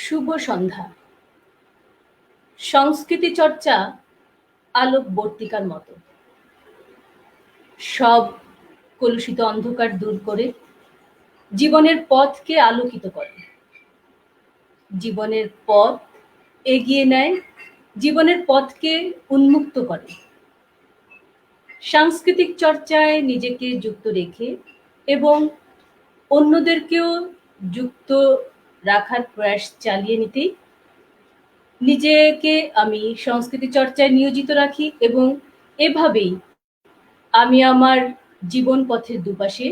শুভ সন্ধ্যা। সংস্কৃতি চর্চা আলোকবর্তিকার মতো সব কলুষিত অন্ধকার দূর করে জীবনের পথকে আলোকিত করে, জীবনের পথ এগিয়ে নেয়, জীবনের পথকে উন্মুক্ত করে। সাংস্কৃতিক চর্চায় নিজেকে যুক্ত রেখে এবং অন্যদেরকেও যুক্ত রাখার প্রয়াস চালিয়ে নিতেই নিজেকে আমি সংস্কৃতি চর্চায় নিয়োজিত রাখি এবং এভাবেই আমি আমার জীবন পথের দুপাশে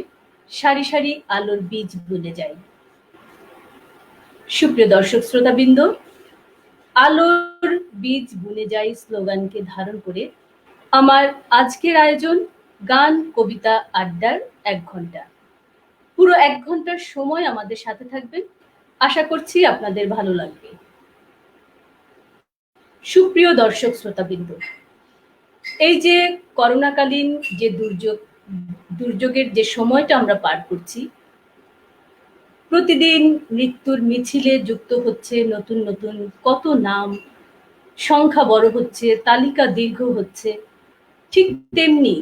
সারি সারি আলোর বীজ বুনে যাই। সুপ্রিয় দর্শক শ্রোতাবৃন্দ, আলোর বীজ বুনে যাই স্লোগানকে ধারণ করে আমার আজকের আয়োজন গান কবিতা আড্ডার ১ ঘন্টা। পুরো ১ ঘন্টার সময় আমাদের সাথে থাকবেন, আশা করছি আপনাদের ভালো লাগবে। সুপ্রিয় দর্শক শ্রোতাবৃন্দ, এই যে করোনাকালীন যে দুর্যোগের যে সময়টা আমরা পার করছি, প্রতিদিন মৃত্যুর মিছিলে যুক্ত হচ্ছে নতুন নতুন কত নাম, সংখ্যা বড় হচ্ছে, তালিকা দীর্ঘ হচ্ছে। ঠিক তেমনি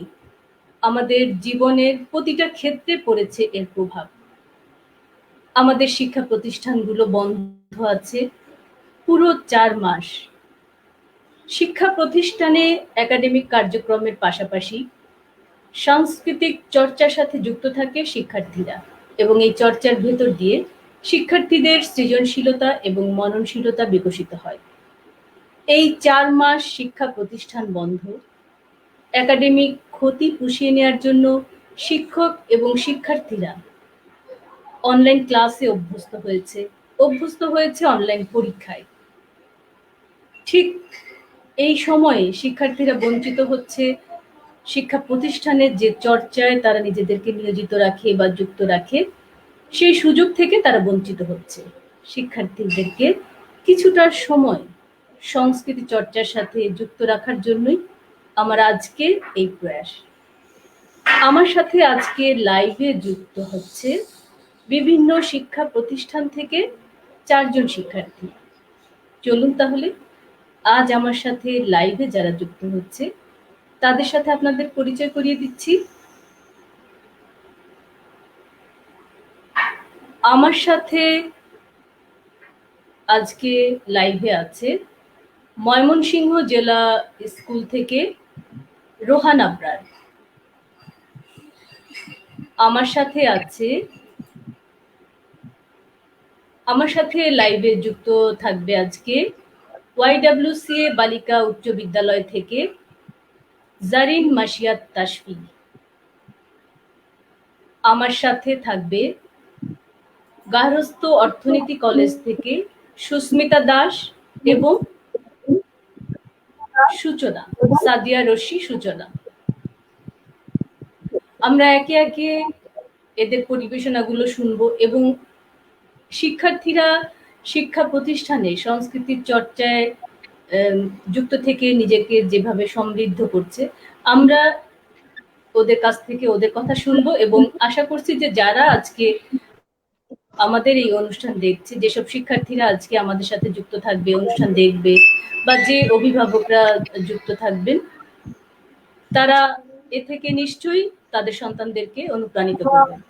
আমাদের জীবনের প্রতিটা ক্ষেত্রে পড়েছে এর প্রভাব। আমাদের শিক্ষা প্রতিষ্ঠানগুলো বন্ধ আছে পুরো ৪ মাস। শিক্ষা প্রতিষ্ঠানে একাডেমিক কার্যক্রমের পাশাপাশি সাংস্কৃতিক চর্চার সাথে যুক্ত থাকে শিক্ষার্থীরা এবং এই চর্চার ভেতর দিয়ে শিক্ষার্থীদের সৃজনশীলতা এবং মননশীলতা বিকশিত হয়। এই ৪ মাস শিক্ষা প্রতিষ্ঠান বন্ধ, একাডেমিক ক্ষতি পুষিয়ে নেওয়ার জন্য শিক্ষক এবং শিক্ষার্থীরা অনলাইন ক্লাসে অভ্যস্ত হয়েছে অনলাইন পরীক্ষায়। ঠিক এই সময়ে শিক্ষার্থীরা বঞ্চিত হচ্ছে শিক্ষা প্রতিষ্ঠানের যে চর্চায় তারা নিজেদেরকে নিয়োজিত রাখে বা যুক্ত রাখে, সেই সুযোগ থেকে তারা বঞ্চিত হচ্ছে। শিক্ষার্থীদেরকে কিছুটা সময় সংস্কৃতি চর্চার সাথে যুক্ত রাখার জন্যই আমার আজকে এই প্রয়াস। আমার সাথে আজকে লাইভে যুক্ত হচ্ছে বিভিন্ন শিক্ষা প্রতিষ্ঠান থেকে ৪ জন শিক্ষার্থী। চলুন তাহলে আজ আমার সাথে লাইভে যারা যুক্ত হচ্ছে তাদের সাথে আপনাদের পরিচয় করিয়ে দিচ্ছি। আমার সাথে আজকে লাইভে আছে ময়মনসিংহ জেলা স্কুল থেকে রোহান আবরার। আমার সাথে লাইভে যুক্ত থাকবে আজকে YWCA বালিকা উচ্চ বিদ্যালয় থেকে জারিন মাসিয়াত তাসফি। আমার সাথে থাকবে গার্হস্থ্য অর্থনীতি কলেজ থেকে সুস্মিতা দাস এবং সূচনা, সাদিয়া রশি সূচনা। আমরা একে একে এদের পরিবেশনাগুলো শুনবো এবং শিক্ষার্থীরা শিক্ষা প্রতিষ্ঠানে সংস্কৃতির চর্চায় যুক্ত থেকে নিজেকে যেভাবে সমৃদ্ধ করছে, আমরা ওদের কাছ থেকে ওদের কথা শুনবো এবং আশা করছি যে যারা আজকে আমাদের এই অনুষ্ঠান দেখছে, যেসব শিক্ষার্থীরা আজকে আমাদের সাথে যুক্ত থাকবে, অনুষ্ঠান দেখবে, বা যে অভিভাবকরা যুক্ত থাকবেন, তারা এ থেকে নিশ্চয়ই তাদের সন্তানদেরকে অনুপ্রাণিত করবেন।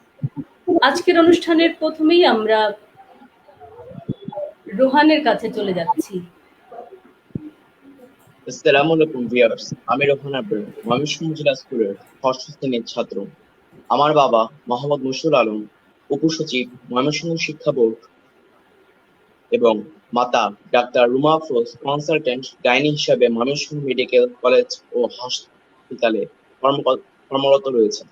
আজকের অনুষ্ঠানের প্রথমেই আমরা রোহানের কাছে চলে যাচ্ছি। আসসালামু আলাইকুম ভিউয়ার্স, আমি রোহান আবরার, ময়মনসিংহ জেলা স্কুলের ৬ষ্ঠ শ্রেণীর ছাত্র। আমার বাবা মোহাম্মদ মুশফিকুল আলম, উপসচিব ময়মনসিংহ শিক্ষা বোর্ড, এবং মাতা doctor Ruma Afroz, consultant gynae হিসাবে ময়মনসিংহ মেডিকেল কলেজ ও হাসপাতালে কর্মরত রয়েছেন।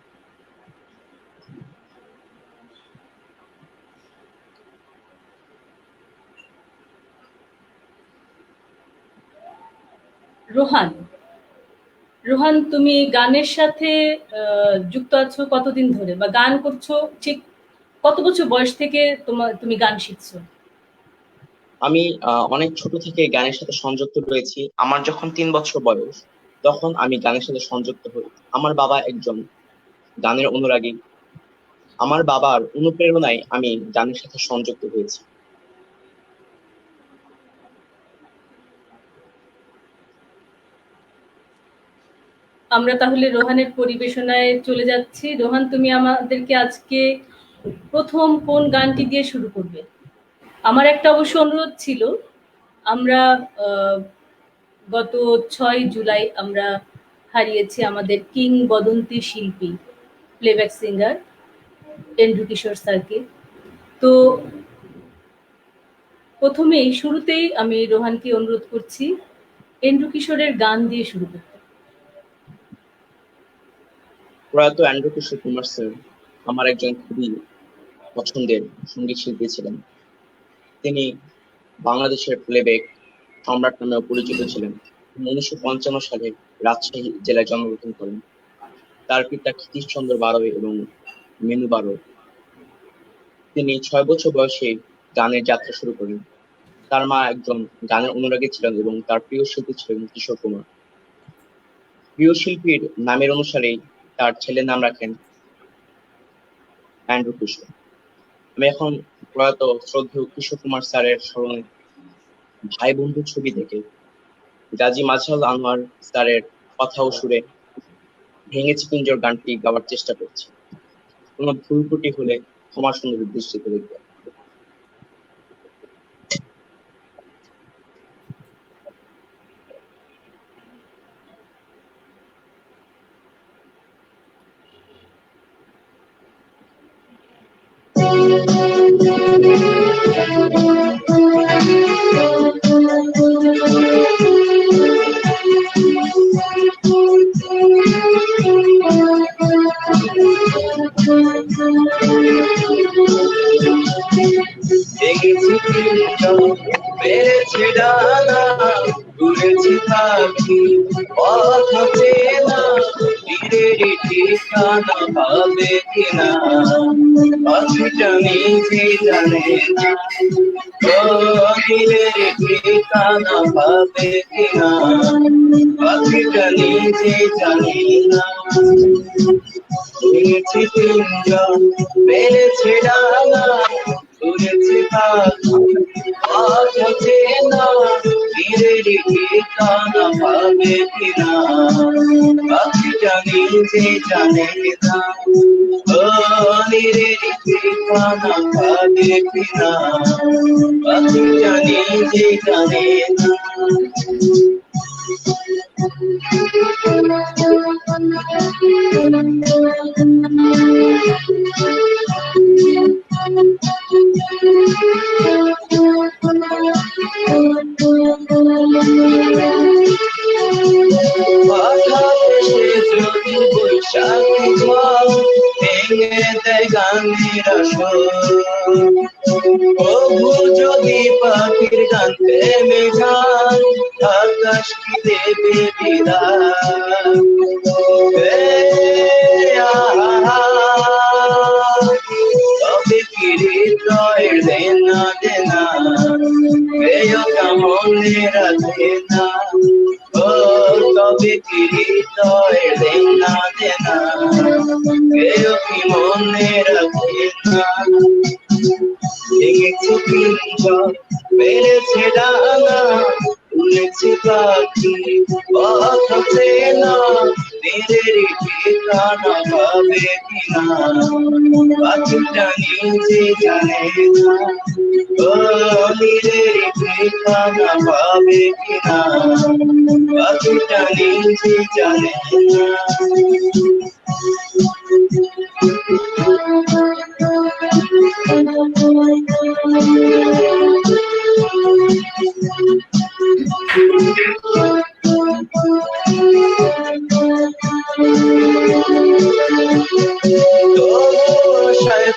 রোহান, তুমি গানের সাথে যুক্ত আছো কতদিন ধরে, বা গান করছো ঠিক কত বছর বয়স থেকে তুমি গান শিখছো? আমি অনেক ছোট থেকে গানের সাথে সংযুক্ত রয়েছি। আমার যখন ৩ বছর বয়স, তখন আমি গানের সাথে সংযুক্ত হই। আমার বাবা একজন গানের অনুরাগী। আমার বাবার অনুপ্রেরণায় আমি গানের সাথে সংযুক্ত হয়েছি। আমরা তাহলে রোহানের পরিবেশনায় চলে যাচ্ছি। রোহান, তুমি আমাদেরকে আজকে প্রথম কোন গানটি দিয়ে শুরু করবে? আমার একটা অবশ্য অনুরোধ ছিল, আমরা গত 6 জুলাই আমরা হারিয়েছি আমাদের কিংবদন্তি শিল্পী, প্লেব্যাক সিঙ্গার এন্ড্রু কিশোর স্যারকে। তো প্রথমেই শুরুতেই আমি রোহানকে অনুরোধ করছি এন্ড্রু কিশোরের গান দিয়ে শুরু করতে। প্রয়াত এন্ড্রু কিশোর কুমার স্যার আমার একজন খুবই পছন্দের সঙ্গীত শিল্পী ছিলেন। তিনি বাংলাদেশের প্লেব্যাক সম্রাট নামেও পরিচিত ছিলেন। 1955 সালে রাজশাহী জেলায় জন্মগ্রহণ করেন। তার পিতা ক্ষিতীশ চন্দ্র বারোই এবং মেনু বারোই। তিনি 6 বছর বয়সে গানের যাত্রা শুরু করেন। তার মা একজন গানের অনুরাগী ছিলেন এবং তার প্রিয় শিল্পী ছিলেন কিশোর কুমার। প্রিয় শিল্পীর নামের অনুসারেই তার ছেলের নাম রাখেন এন্ড্রু কিশোর। আমি এখন প্রয়াত শ্রদ্ধেয় কিশোর কুমার স্যারের স্মরণে ভাই বন্ধু ছবি থেকে গাজী মাজহারুল আনোয়ার স্যারের কথা ও সুরে ভেঙেছে পিঞ্জর গানটি গাওয়ার চেষ্টা করছি। কোনো ভুল ত্রুটি হলে ক্ষমা সুন্দর দৃষ্টিতে দেখবেন। পেরেছে ডানা উড়েছে পাখি পথ চেনা তীরের ঠিকানা পাবে কিনা পাখিটা নিজে জানে না ও তীরের ঠিকানা পাবে কিনা পাখিটা নিজে জানে না উড়েছে তিনজন পেরেছে ডানা উড়েছে পাখি পথ চেনা তীরের ঠিকানা পাবে কিনা পাখিটা নিজে জানে না ও তীরের ঠিকানা পাবে কিনা পাখিটা নিজে জানে না বৈশাখী ঝড় ভেঙে দেয় গানের আসর প্রভু যদি পাখির গান প্রেমে গান আকাশ কি দেবে তবে কি হৃদয়ের দেনা দেনা মনে রাখে না ও তবে কি হৃদয়ের দেনা দেনা কেউ কি মনে রাখে না ভেঙেছে পিঞ্জর পেরেছে ডানা উড়েছে পাখি পথ চেনা তীরের ঠিকানা পাবে কিনা পাখিটা নিজে জানে না ও তীরের ঠিকানা পাবে কিনা পাখিটা নিজে জানে না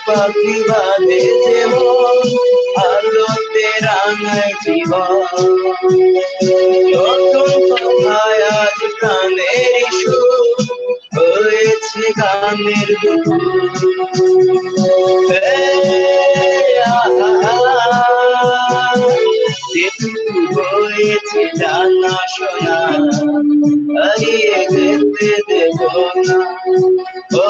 পাখি বাঁধে যেমন আলোতে রাঙায় জীবন নতুন কথায় আজ প্রাণের সুর হয়েছে গানের হয়েছে জানা শোনা হারিয়ে যেতে দেব না ও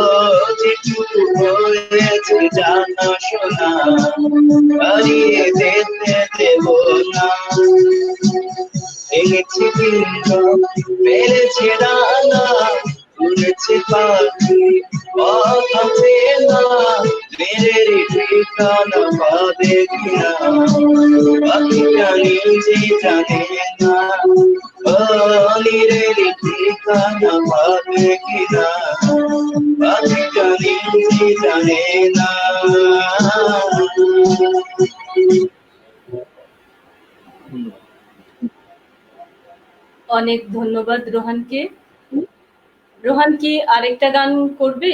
যেটুকু হয়েছে জানা শোনা হারিয়ে যেতে দেব না ভেঙেছে পিঞ্জর পেরেছে ডানা ঠিকানা পাবে কিনা পাখিটা নিজে জানে না ও নীরের ঠিকানা পাবে কিনা পাখিটা নিজে জানে না। অনেক ধন্যবাদ রোহানকে। রোহান কি আরেকটা গান করবে?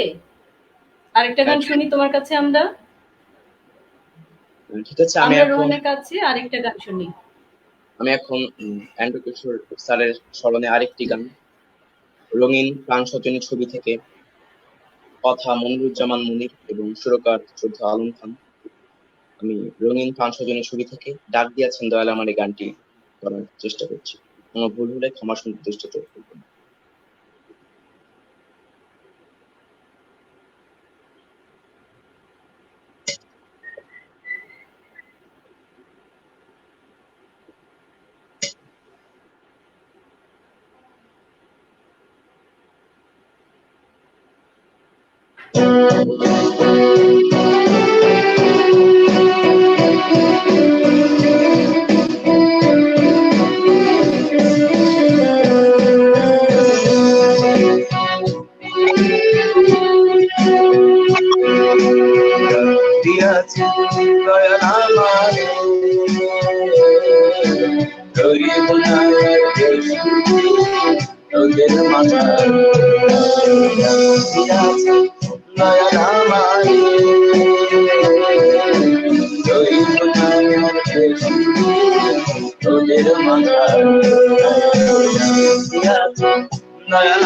আরেকটা গান শুনি তোমার কাছে আমরা। ঠিক আছে, আমি এখন রোহানের কাছে আরেকটা গান শুনি। অ্যান্ড্রু কিশোর স্যারের স্মরণে আরেকটি গান, রঙিন প্রাণ সজনী ছবি থেকে, কথা মনিরুজ্জামান মুনির এবং সুরকার শ্রদ্ধা আলম খান। আমি রঙিন প্রাণ সজনী ছবি থেকে ডাক দিয়েছেন দয়াল আমার এই গানটি করার চেষ্টা করছি। কোনো ভুল হলে ক্ষমা সুনির্দিষ্ট করবেন। তোদের মাথায় নয়ন আমার তোদের মাথায় নয়ন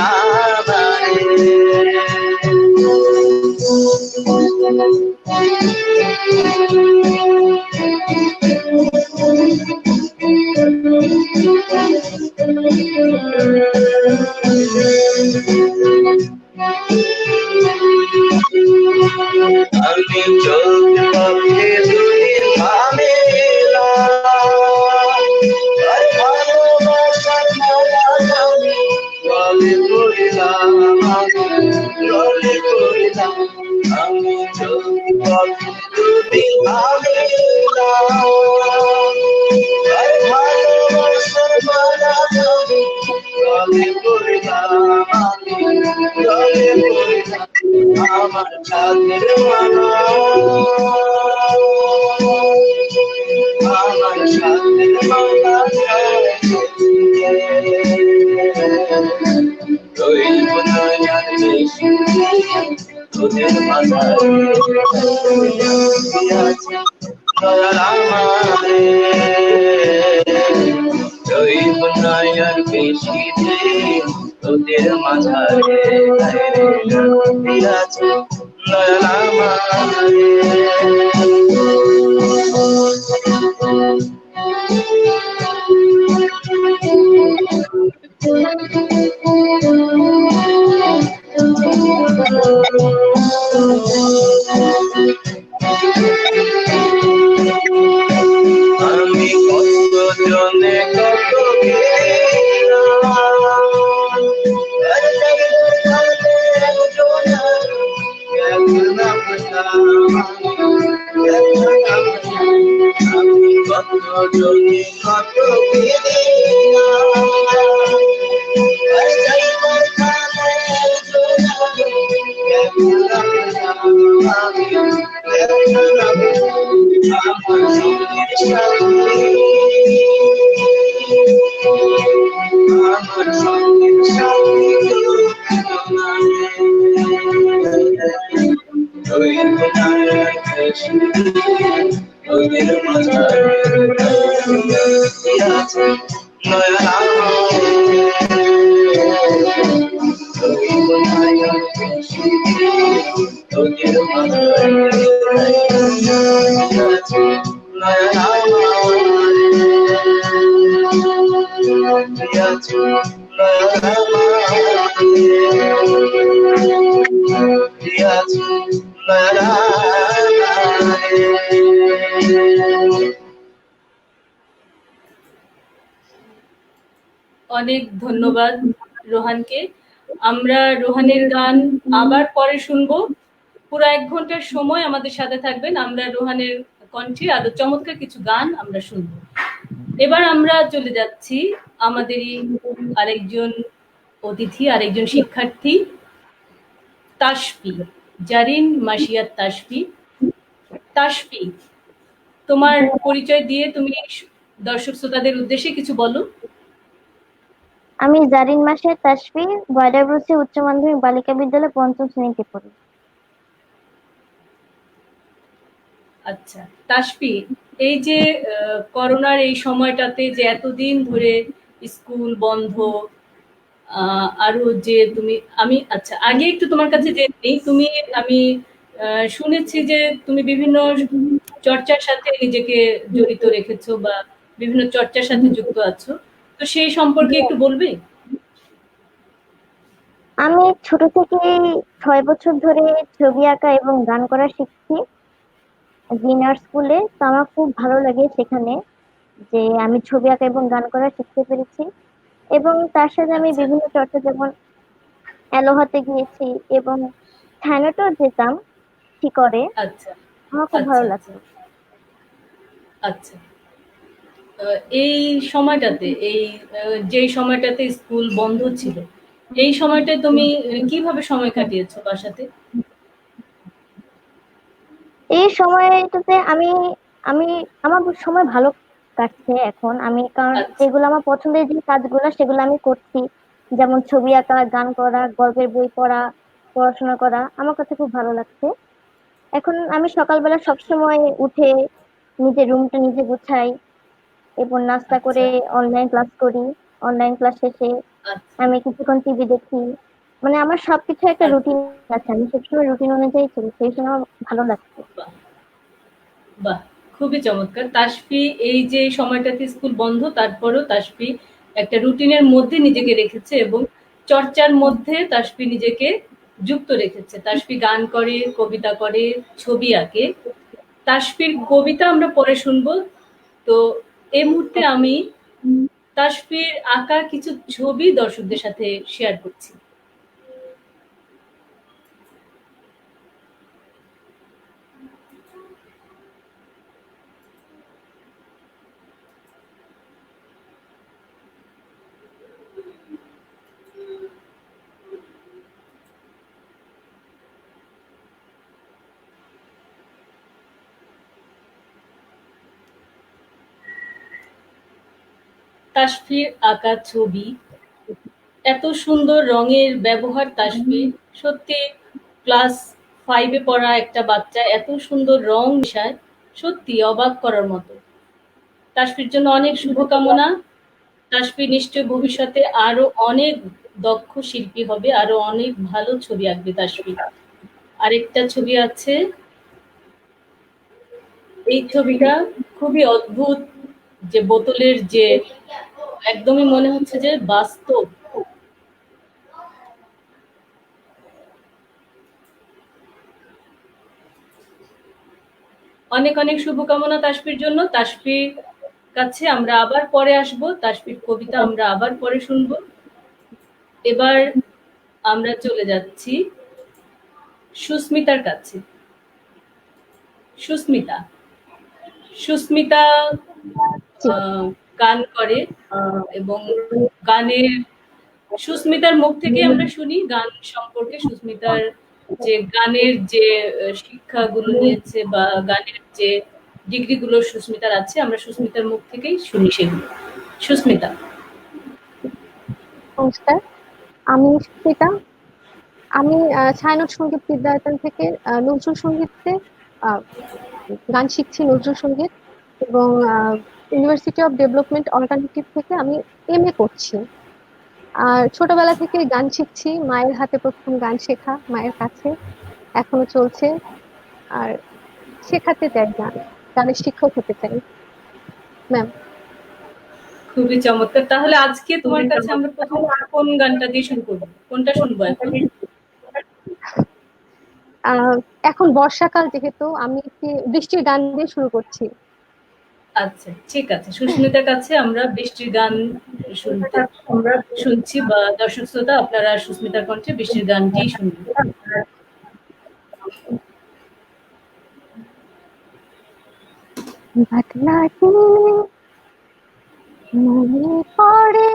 আমি চোখ পাখি দুদিন ভাবে ভালোবাসার গলে পড়িলাম গলে পড়িলাম আমি চোখ পাখি দুদিন ভাবে ভালোবাসার গলে পড়িলাম গলে পড়িলাম আমার ছাদের মালা আমার ছাদের মালা রইব না আর বেশি তোদের মাথায় দয়াল আমারে রইব না আর বেশি দিন তোদের মাঝারে আছে দয়াল আমারে। আমি কত জনে কত আমি কত জনে কত অনেক ধন্যবাদ রোহানকে। আমরা রোহানের গান আবার পরে শুনবো। পুরো 1 ঘন্টার সময় আমাদের সাথে থাকবেন। আমরা রোহানের কণ্ঠে আরো চমৎকার কিছু গান আমরা শুনবো। এবার আমরা চলে যাচ্ছি আমাদেরই আরেকজন অতিথি, আরেকজন শিক্ষার্থী, তাসফি, জারিন মাসিয়া তাসফি। তাসফি, তোমার পরিচয় দিয়ে তুমি দর্শক শ্রোতাদের উদ্দেশ্যে কিছু বলো। আমি জারিন মাসের তাসফি, বয়ডাব্রুসি উচ্চ মাধ্যমিক বালিকা বিদ্যালয় 5ম শ্রেণীতে পড়ি। আচ্ছা তাসফি, এই যে করোনার এই সময়টাতে যে এতদিন ধরে স্কুল বন্ধ, আরো যে তুমি আচ্ছা আগে একটু তোমার কাছে জেনে নেই, আমি শুনেছি যে তুমি বিভিন্ন চর্চার সাথে নিজেকে জড়িত রেখেছো বা বিভিন্ন চর্চার সাথে যুক্ত আছো, তো সেই সম্পর্কে একটু বলবে? আমি ছোট থেকেই 6 বছর ধরে ছবি আঁকা এবং গান করা শিখছি জিনার স্কুলে। তো আমার খুব ভালো লাগে সেখানে যে আমি ছবি আঁকা এবং গান করা শিখতে পেরেছি। এবং তার সাথে আমি আচ্ছা বিভিন্ন চর্চা, যেমন অ্যালোহাতে গিয়েছি এবং থাইনেটেও যেতাম শিকরে। আচ্ছা আমার খুব আচ্ছা ভালো আচ্ছা লাগতো। আচ্ছা এই সময়টাতে যেই সময়টাতে স্কুল বন্ধ ছিল, এই সময়টায় তুমি কিভাবে সময় কাটিয়েছো বাসাতে? এই সময়টাতে আমি আমি আমার সময় ভালো কাটছে এখন। আমি কারণ আচ্ছা যেগুলো আমার পছন্দের যে কাজগুলো সেগুলো আমি করছি, যেমন ছবি আঁকা, গান করা, গল্পের বই পড়া, পড়াশোনা করা আমার কাছে খুব ভালো লাগছে। এখন আমি সকালবেলা সবসময় উঠে নিজের রুমটা নিজে গুছাই এবং নাস্তা করে আচ্ছা অনলাইন ক্লাস করি। অনলাইন ক্লাস শেষে আচ্ছা আমি কিছুক্ষণ টিভি দেখি। মানে আমার সবকিছু একটা আচ্ছা রুটিন আছে, আমি সবসময় রুটিন অনুযায়ী চলি, সেই জন্য আমার ভালো লাগছে। বাহ বাহ, খুবই চমৎকার। তাসফি এই যে সময়টাতে স্কুল বন্ধ, তারপরেও তাসফি একটা রুটিনের মধ্যে নিজেকে রেখেছে এবং চর্চার মধ্যে তাসফি নিজেকে যুক্ত রেখেছে। তাসফি গান করে, কবিতা করে, ছবি আঁকে। তাসফির কবিতা আমরা পরে শুনবো। তো এই মুহূর্তে আমি তাসফির আঁকা কিছু ছবি দর্শকদের সাথে শেয়ার করছি। তাসফির আঁকা ছবি, এত সুন্দর রঙের ব্যবহার তাসফির, সত্যি ক্লাস 5-এ পড়া একটা বাচ্চা এত সুন্দর রং মিশায়, সত্যি অবাক করার মতো। তাসফির জন্য অনেক শুভকামনা। তাসফি নিশ্চয় ভবিষ্যতে আরো অনেক দক্ষ শিল্পী হবে, আরো অনেক ভালো ছবি আঁকবে তাসফি। আরেকটা ছবি আছে, এই ছবিটা খুবই অদ্ভুত, যে বোতলের যে একদমই মনে হচ্ছে যে বাস্তব। অনেক অনেক শুভকামনা তাসফির জন্য। তাসফির কাছে আমরা আবার পরে আসবো, তাসফির কবিতা আমরা আবার পরে শুনবো। এবার আমরা চলে যাচ্ছি সুস্মিতার কাছে। সুস্মিতা, সুস্মিতা গান করে এবং গানের, সুস্মিতার মুখ থেকে আমরা শুনি গান সম্পর্কে। সুস্মিতার যে গানের যে শিক্ষাগুলো নিয়েছে বা গানের যে ডিগ্রিগুলো সুস্মিতার আছে, আমরা সুস্মিতার মুখ থেকেই শুনি সেগুলো। সুস্মিতা। নমস্কার, আমি সুস্মিতা। আমি ছায়ানট সঙ্গীত বিদ্যায়তন থেকে নজরুল সঙ্গীতে গান শিখছি, নজরুল সঙ্গীত, এবং ইউনিভার্সিটি অফ ডেভেলপমেন্ট অল্টারনেটিভ থেকে আমি MA করছি। আর ছোটবেলা থেকে গান শিখছি, মায়ের হাতে প্রথম গান শেখা, মায়ের কাছে এখনো চলছে। আর শেখাতে চাই গান, গানের শিক্ষক হতে চাই ম্যাম। খুবই চমৎকার। তাহলে আজকে তোমার কাছে আমরা প্রথম কোন গানটা দিয়ে শুরু করবো? কোনটা শুনবো এখন? এখন বর্ষাকাল, যেহেতু আমি একটি বৃষ্টির গান দিয়ে শুরু করছি। আচ্ছা ঠিক আছে, সুস্মিতার কাছে আমরা বৃষ্টির গান শুনছি, বা দর্শক শ্রোতা আপনারা সুস্মিতার কণ্ঠে বৃষ্টির গানটি শুনবেন। বাদলা দিনে মনে পড়ে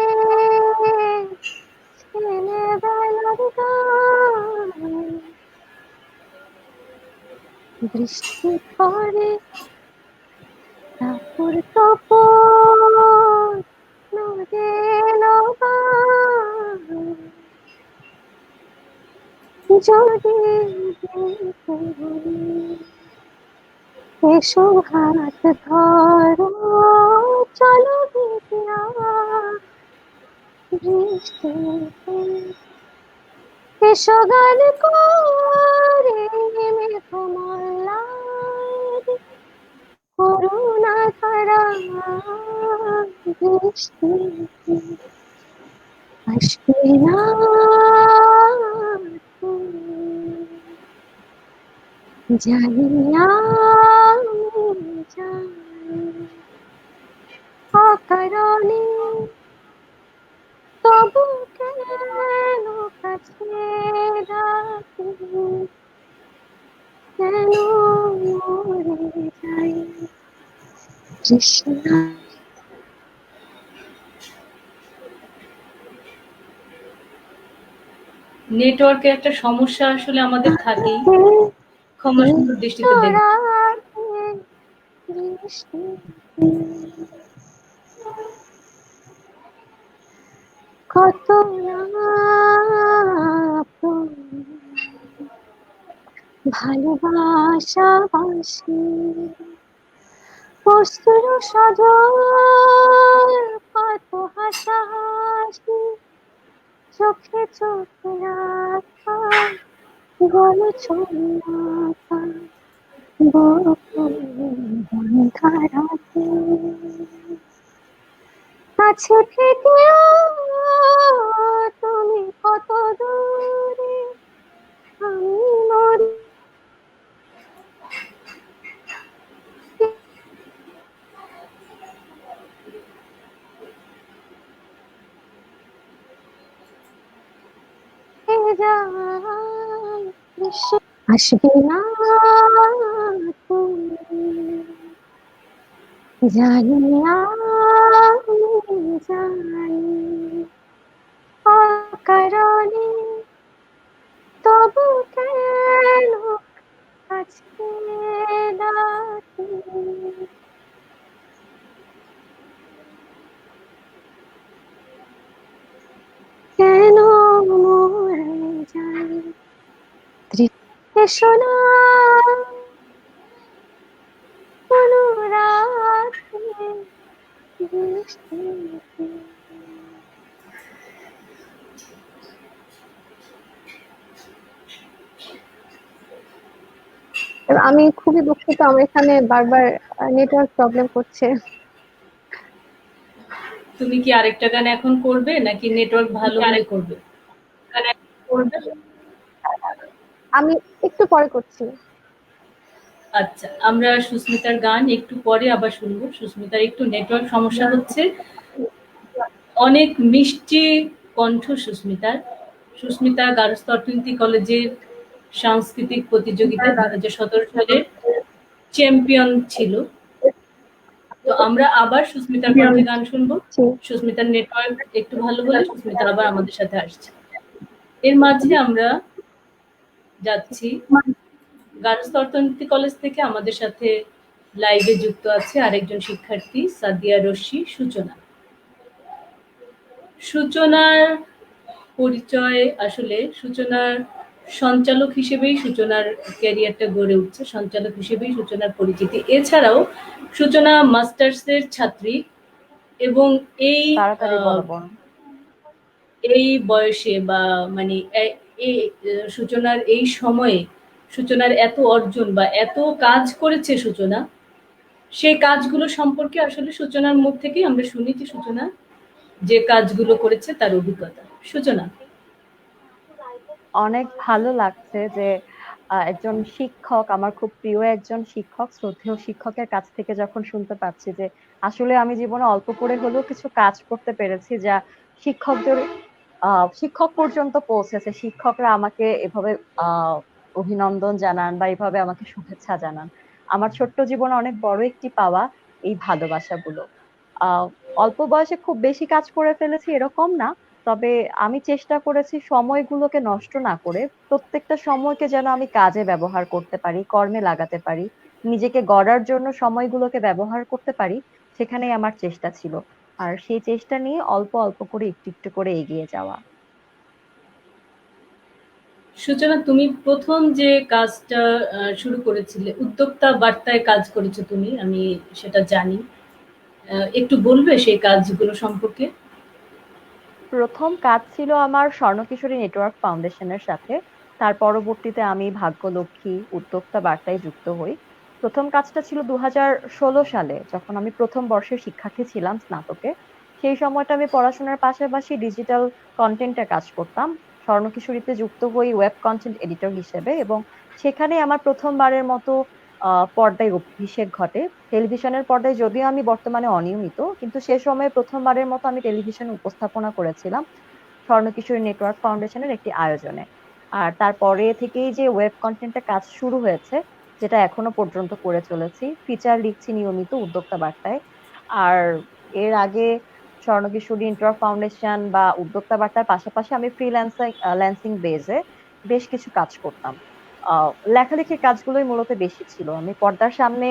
ছেলেবেলার গান, বৃষ্টি পড়ে কাপড় কাপড় নদে নবান, যদি যেতে বলি এসো হাত ধরো চলো বিদ্যা বৃষ্টিতে, এসো গান করে মেঘমালায় করুণা ধারা বৃষ্টিতে, আসবে না তুমি, জানি আমি জানি অকারণে, তবু কেন কাছে ডাকি, কেন মরে যাই তৃষ্ণা। নেটওয়ার্কে একটা সমস্যা আসলে আমাদের থাকেই, ক্ষমা সুন্দর দৃষ্টিতে দেখবেন। কত ভালোবাসা বাসি বস্তুর সজল, কত হাসাহাসি চোখে চোখে রাখা গল ছন্নাকা বন্ধারাতে, কাছে থেকেও তুমি কত দূরে, আমি মরে যাই, আসবে না তুমি, জানি আমি জানি অকারণে, তবু কেন কাছে ডাকি, কেন মরে যাই এসো না অনুরাগে বৃষ্টিতে। আমি খুবই দুঃখিত, আমার এখানে বারবার নেটওয়ার্ক প্রবলেম করছে। তুমি কি আরেকটা গান এখন করবে নাকি নেটওয়ার্ক ভালো হলে করবে? আমি একটু পরে করছি। আচ্ছা, আমরা সুস্মিতার গান একটু পরে আবার শুনবো। সুস্মিতার একটু নেটওয়ার্ক সমস্যা হচ্ছে। অনেক মিষ্টি কণ্ঠ সুস্মিতার। সুস্মিতা গার্লস অর্থনীতি কলেজের সাংস্কৃতিক প্রতিযোগিতায় 2017 সালের চ্যাম্পিয়ন ছিল। তো আমরা আবার সুস্মিতার কণ্ঠে গান শুনবো। সুস্মিতার নেটওয়ার্ক একটু ভালো হলে সুস্মিতা আবার আমাদের সাথে আসছে। এর মাঝে আমরা যাচ্ছি গার্লস অর্থনীতি কলেজ থেকে আমাদের সাথে লাইভে যুক্ত আছে আরেকজন শিক্ষার্থী সাদিয়া রশ্মি সূচনা। সূচনার পরিচয় আসলে সূচনার সঞ্চালক হিসেবেই সূচনার ক্যারিয়ারটা গড়ে উঠছে, সঞ্চালক হিসেবেই সূচনার পরিচিতি। এছাড়াও সূচনা মাস্টার্সের ছাত্রী এবং এই বয়সে বা মানে এই সূচনার এই সময়ে সূচনার এত অর্জন বা এত কাজ করেছে সূচনা, সেই কাজগুলো সম্পর্কে আসলে সূচনার মুখ থেকেই আমরা শুনি যে সূচনা যে কাজগুলো করেছে তার অভিজ্ঞতা। সূচনা, অনেক ভালো লাগছে যে একজন শিক্ষক, আমার খুব প্রিয় একজন শিক্ষক, শ্রদ্ধেয় শিক্ষকের কাছ থেকে যখন শুনতে পাচ্ছি যে আসলে আমি জীবনে অল্প করে হলেও কিছু কাজ করতে পেরেছি যা শিক্ষকদের শিক্ষক পর্যন্ত পৌঁছেছে। শিক্ষকরা আমাকে এভাবে অভিনন্দন জানান বা এভাবে আমাকে শুভেচ্ছা জানান। আমার ছোট্ট জীবনে অনেক বড় একটি পাওয়া এই ভালোবাসাগুলো। আহ অল্প বয়সে খুব বেশি কাজ করে ফেলেছি এরকম না, তবে আমি চেষ্টা করেছি সময়গুলোকে নষ্ট না করে প্রত্যেকটা সময়কে যেন আমি কাজে ব্যবহার করতে পারি, কর্মে লাগাতে পারি, নিজেকে গড়ার জন্য সময়গুলোকে ব্যবহার করতে পারি, সেখানেই আমার চেষ্টা ছিল। আর সেই চেষ্টা নিয়ে অল্প অল্প করে একটু একটু করে এগিয়ে যাওয়া। সূচনা, তুমি প্রথম যে কাজটা শুরু করেছিলে, উদ্যোক্তা বার্তায় কাজ করেছো তুমি, আমি সেটা জানি। একটু বলবে সেই কাজগুলো সম্পর্কে? প্রথম কাজ ছিল আমার স্বর্ণকিশোরী নেটওয়ার্ক ফাউন্ডেশনের সাথে। তার পরবর্তীতে আমি ভাগ্যলক্ষ্মী উদ্যোক্তা বার্তায় যুক্ত হই। প্রথম কাজটা ছিল 2016 সালে, যখন আমি প্রথম বর্ষের শিক্ষার্থী ছিলাম স্নাতকে। সেই সময়টা আমি পড়াশোনার পাশাপাশি ডিজিটাল কন্টেন্টে কাজ করতাম। স্বর্ণকিশোরীতে যুক্ত হই ওয়েব কন্টেন্ট এডিটর হিসেবে, এবং সেখানে আমার প্রথমবারের মতো পর্দায় অভিষেক ঘটে। টেলিভিশনের পর্দায় যদিও আমি বর্তমানে অনিয়মিত, কিন্তু সে সময়ে প্রথমবারের মতো আমি টেলিভিশনে উপস্থাপনা করেছিলাম স্বর্ণকিশোরী নেটওয়ার্ক ফাউন্ডেশনের একটি আয়োজনে। আর তারপরে থেকেই যে ওয়েব কন্টেন্টে কাজ শুরু হয়েছে, যেটা এখনো পর্যন্ত করে চলেছি, ফিচার লিখছি নিয়মিত উদ্যোক্তা বার্তায়। আর এর আগে স্বর্ণকিশোরী নেটওয়ার্ক ফাউন্ডেশন বা উদ্যোক্তা বার্তার পাশাপাশি আমি ল্যান্সিং বেজে বেশ কিছু কাজ করতাম। লেখালেখির কাজগুলোই মূলত বেশি ছিল। আমি পর্দার সামনে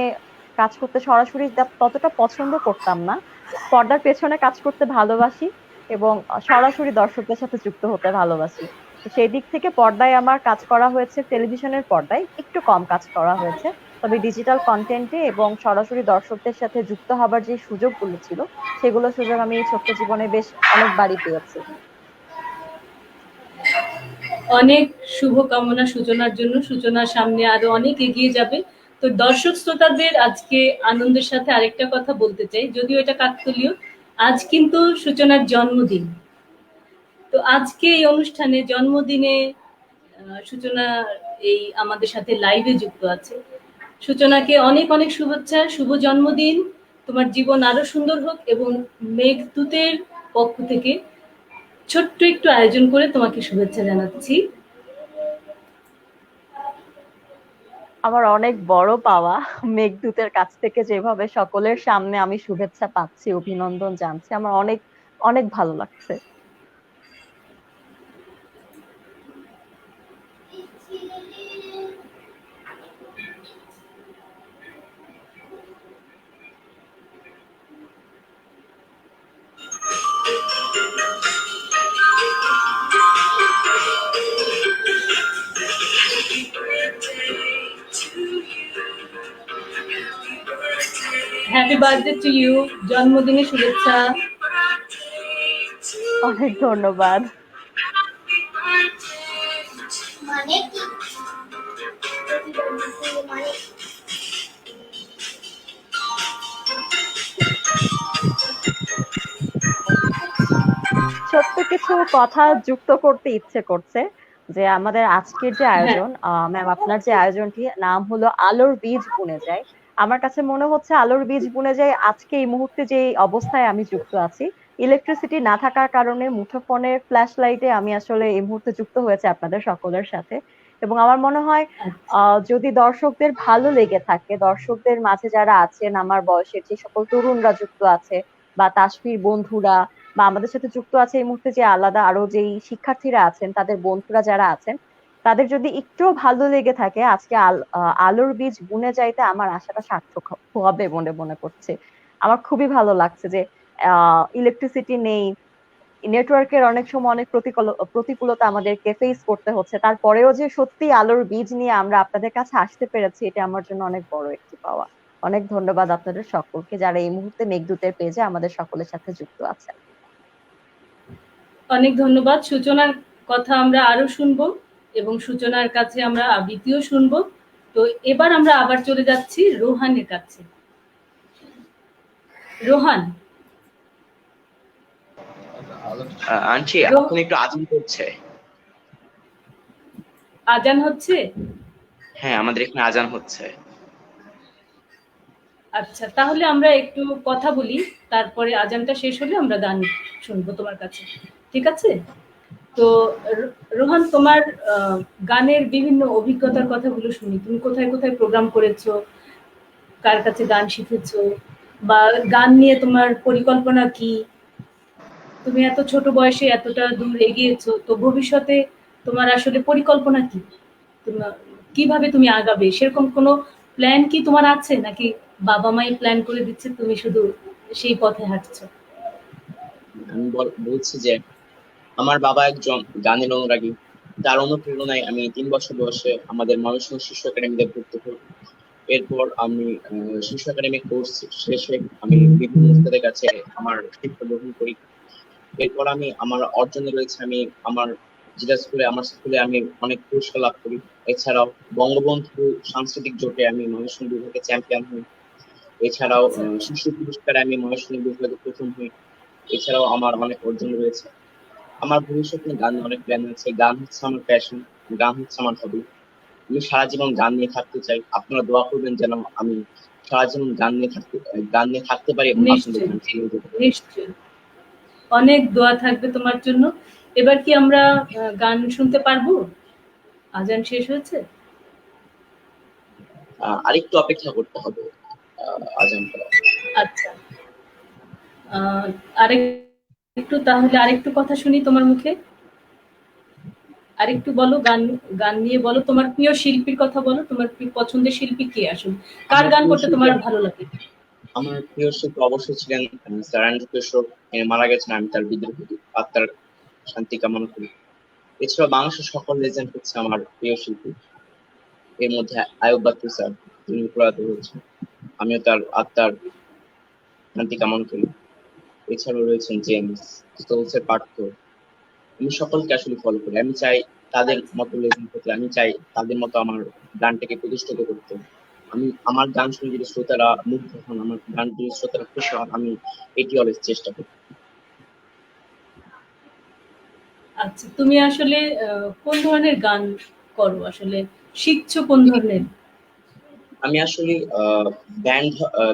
কাজ করতে সরাসরি ততটা পছন্দ করতাম না। পর্দার পেছনে কাজ করতে ভালোবাসি, এবং সরাসরি দর্শকদের সাথে যুক্ত হতে ভালোবাসি। তো সেই দিক থেকে পর্দায় আমার কাজ করা হয়েছে, টেলিভিশনের পর্দায় একটু কম কাজ করা হয়েছে। তবে ডিজিটাল কন্টেন্টে এবং সরাসরি দর্শকদের সাথে যুক্ত হবার যে সুযোগগুলো ছিল, সেগুলো সুযোগ আমি এই ছোট্ট জীবনে বেশ অনেকবারই পেয়েছি। অনেক শুভকামনা সূচনার জন্য। সূচনার সামনে আরো অনেক এগিয়ে যাবে। তো দর্শক শ্রোতাদের আজকে আনন্দের সাথে আরেকটা কথা বলতে চাই, যদিও এটা কাকতালীয়। আজ কিন্তু সূচনার জন্মদিন। তো আজকে এই অনুষ্ঠানে জন্মদিনে সূচনা এই আমাদের সাথে লাইভে যুক্ত আছে। সূচনাকে অনেক অনেক শুভেচ্ছা, শুভ জন্মদিন। তোমার জীবন আরো সুন্দর হোক, এবং মেঘদূতের পক্ষ থেকে ছোট্ট একটু আয়োজন করে তোমাকে শুভেচ্ছা জানাচ্ছি। আমার অনেক বড় পাওয়া, মেঘদূতের কাছ থেকে যেভাবে সকলের সামনে আমি শুভেচ্ছা পাচ্ছি, অভিনন্দন জানছি, আমার অনেক অনেক ভালো লাগছে। হ্যাপি বার্থডে টু ইউ, জন্মদিনের শুভেচ্ছা। অনেক ধন্যবাদ। ছোট্ট কিছু কথা যুক্ত করতে ইচ্ছে করছে, যে আমাদের আজকের যে হ্যাঁ, আয়োজন, ম্যাম আপনার যে আয়োজনটি নাম হলো আলোর বীজ বুনে যায়। আমার কাছে মনে হচ্ছে আলোর বীজ বুনে যায় আজকে এই মুহূর্তে যে অবস্থায় আমি যুক্ত আছি, ইলেকট্রিসিটি না থাকার কারণে মুঠোফোনের ফ্ল্যাশ লাইটে আমি আসলে এই মুহূর্তে যুক্ত হয়েছে আপনাদের সকলের সাথে। এবং আমার মনে হয় আচ্ছা। যদি দর্শকদের ভালো লেগে থাকে, দর্শকদের মাঝে যারা আছেন আমার বয়সের যে সকল তরুণরা যুক্ত আছে, বা তাসফির বন্ধুরা, বা আমাদের সাথে যুক্ত আছে এই মুহূর্তে যে আলাদা আরো যেই শিক্ষার্থীরা আছেন, তাদের বন্ধুরা যারা আছেন, তাদের যদি একটু ভালো লেগে থাকে আজকে আলোর বীজ বুনে যাইতে আমার আশাটা সার্থক হবে মনে মনে করছে। আমার খুবই ভালো লাগছে যে ইলেকট্রিসিটি নেই, নেটওয়ার্কের অনেক সময় অনেক প্রতিকূলতা আমাদেরকে ফেস করতে হচ্ছে, তারপরেও যে সত্যি আলোর বীজ নিয়ে আমরা আপনাদের কাছে আসতে পেরেছি, এটা আমার জন্য অনেক বড় একটি পাওয়া। অনেক ধন্যবাদ আপনাদের সকলকে যারা এই মুহূর্তে মেঘদূতের পেজে আমাদের সকলের সাথে যুক্ত আছেন। অনেক ধন্যবাদ। সূচনার কথা আমরা আরো শুনবো, এবং সূচনার কাছে আমরা আবৃত্তিও শুনবো। তো এবার আমরা আবার চলে যাচ্ছি রোহানের কাছে। রোহান। আন্টি এখন একটু আজান করছে। আজান হচ্ছে? হ্যাঁ, আমাদের এখানে আজান হচ্ছে। আচ্ছা, তাহলে আমরা একটু কথা বলি, তারপরে আজানটা শেষ হলে আমরা গান শুনবো তোমার কাছে। ঠিক আছে? তো রোহান, তোমার গানের বিভিন্ন অভিজ্ঞতার কথাগুলো শুনি। তুমি কোথায় কোথায় প্রোগ্রাম করেছো, কার কাছে গান শিখেছো, বা গান নিয়ে তোমার পরিকল্পনা কি? তুমি এত ছোট বয়সে এতটা দূর এগিয়েছো, তো ভবিষ্যতে তোমার আসলে পরিকল্পনা কি? তোমার কিভাবে তুমি আগাবে, সেরকম কোনো প্ল্যান কি তোমার আছে, নাকি বাবা মাই প্ল্যান করে দিচ্ছে, তুমি শুধু সেই পথে হাঁটছো? আমি বলছি যে আমার বাবা একজন গানের অনুরাগী। তার অনুপ্রেরণায় আমি 3 বছর বয়সে আমাদের ময়মনসিংহ শিশু একাডেমিতে ভর্তি হই। এরপর আমি শিশু একাডেমি কোর্স শেষে আমি বিভিন্ন উস্তাদের কাছে আমার শিক্ষা গ্রহণ করি। এরপর আমি আমার অর্জনে রয়েছে, আমি আমার আমার স্কুলে আমি অনেক পুরস্কার লাভ করি। এছাড়াও বঙ্গবন্ধু সাংস্কৃতিক জোটে আমি ময়মনসিংহ বিভাগে চ্যাম্পিয়ন হই। এছাড়াও শিশু পুরস্কারে আমি ময়মনসিংহ বিভাগে প্রথম হই। এছাড়াও আমার অনেক অর্জন রয়েছে। আমার ভবিষ্যৎ নিয়ে গান অনেক প্ল্যান আছে। গান হচ্ছে আমার প্যাশন, গান হচ্ছে আমার হবি। আমি সারা জীবন গান নিয়ে থাকতে চাই। আপনারা দোয়া করবেন যেন আমি সারা জীবন গান নিয়ে থাকতে পারি এবং আপনাদের নিশ্চয়ই, গান চালিয়ে যেতে পারি। নিশ্চয়ই, অনেক দোয়া থাকবে তোমার জন্য। এবার কি আমরা গান শুনতে পারবো? আজান শেষ হয়েছে। আরেকটু অপেক্ষা করতে হবে আজানটা। আচ্ছা, আরেকটু, তাহলে আরেকটু কথা শুনি তোমার মুখে। আরেকটু বলো, গান গান নিয়ে বলো, তোমার প্রিয় শিল্পীর কথা বলো। তোমার পছন্দের শিল্পী কে আসলে? কার আমার গান প্রিয় করতে শিল্পী তোমার ভালো লাগে? আমার প্রিয় শিল্পী অবশ্যই ছিলেন স্যার অ্যান্ড্রু কিশোর। তিনি মারা গেছেন, আমি তার বিদ্রোহী আত্মার শান্তি কামনা করি। এছাড়া বাংলাদেশের সকল লেজেন্ড হচ্ছে আমার প্রিয় শিল্পী। এর মধ্যে আয়ুব বাচ্চু স্যার, তিনি প্রয়াত হয়েছেন, আমিও তার আত্মার শান্তি কামনা করি। এছাড়াও রয়েছেন জেমস, সোলসের পার্থ। আমি সকলকে আসলে ফলো করি। আমি চাই তাদের মতো লেজেন্ড হতে। আমি চাই তাদের মতো আমার গানটাকে প্রতিষ্ঠিত করতে। আমি আমার গান শুনে যদি শ্রোতারা মুগ্ধ হন, আমার গান যদি শ্রোতারা খুশি হন, আমি এটি অলওয়েজ চেষ্টা করি। আচ্ছা, তুমি আসলে কোন ধরনের গান করো, আসলে শিখছো কোন ধরনের? আমি আসলে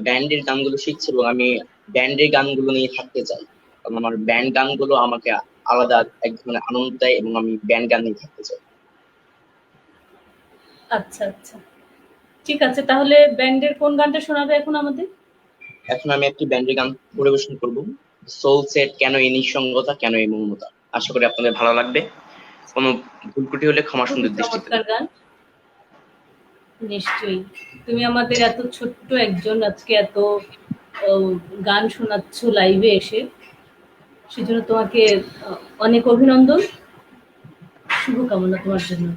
ব্যান্ডের গানগুলো শিখছি এবং আমি ব্যান্ডের গানগুলো নিয়ে থাকতে চাই, কারণ আমার ব্যান্ড গানগুলো আমাকে আলাদা এক ধরনের আনন্দ দেয় এবং আমি ব্যান্ড গান নিয়ে থাকতে চাই। আচ্ছা, আচ্ছা, ঠিক আছে, তাহলে ব্যান্ডের কোন গানটা শোনাবে এখন আমাদের? এখন আমি একটি ব্যান্ডের গান পরিবেশন করব, সোল সেট, কেন এই নিঃসঙ্গতা, কেন এই মৌনতা। আশা করি আপনাদের ভালো লাগবে। কোনো ভুল ত্রুটি হলে ক্ষমা খুবই সুন্দর দৃষ্টিতে চমৎকার গান। নিশ্চয়ই, তুমি আমাদের এত ছোট্ট একজন আজকে এত গান শোনাচ্ছ লাইভে এসে, সেজন্য তোমাকে অনেক অভিনন্দন, শুভকামনা তোমার জন্য।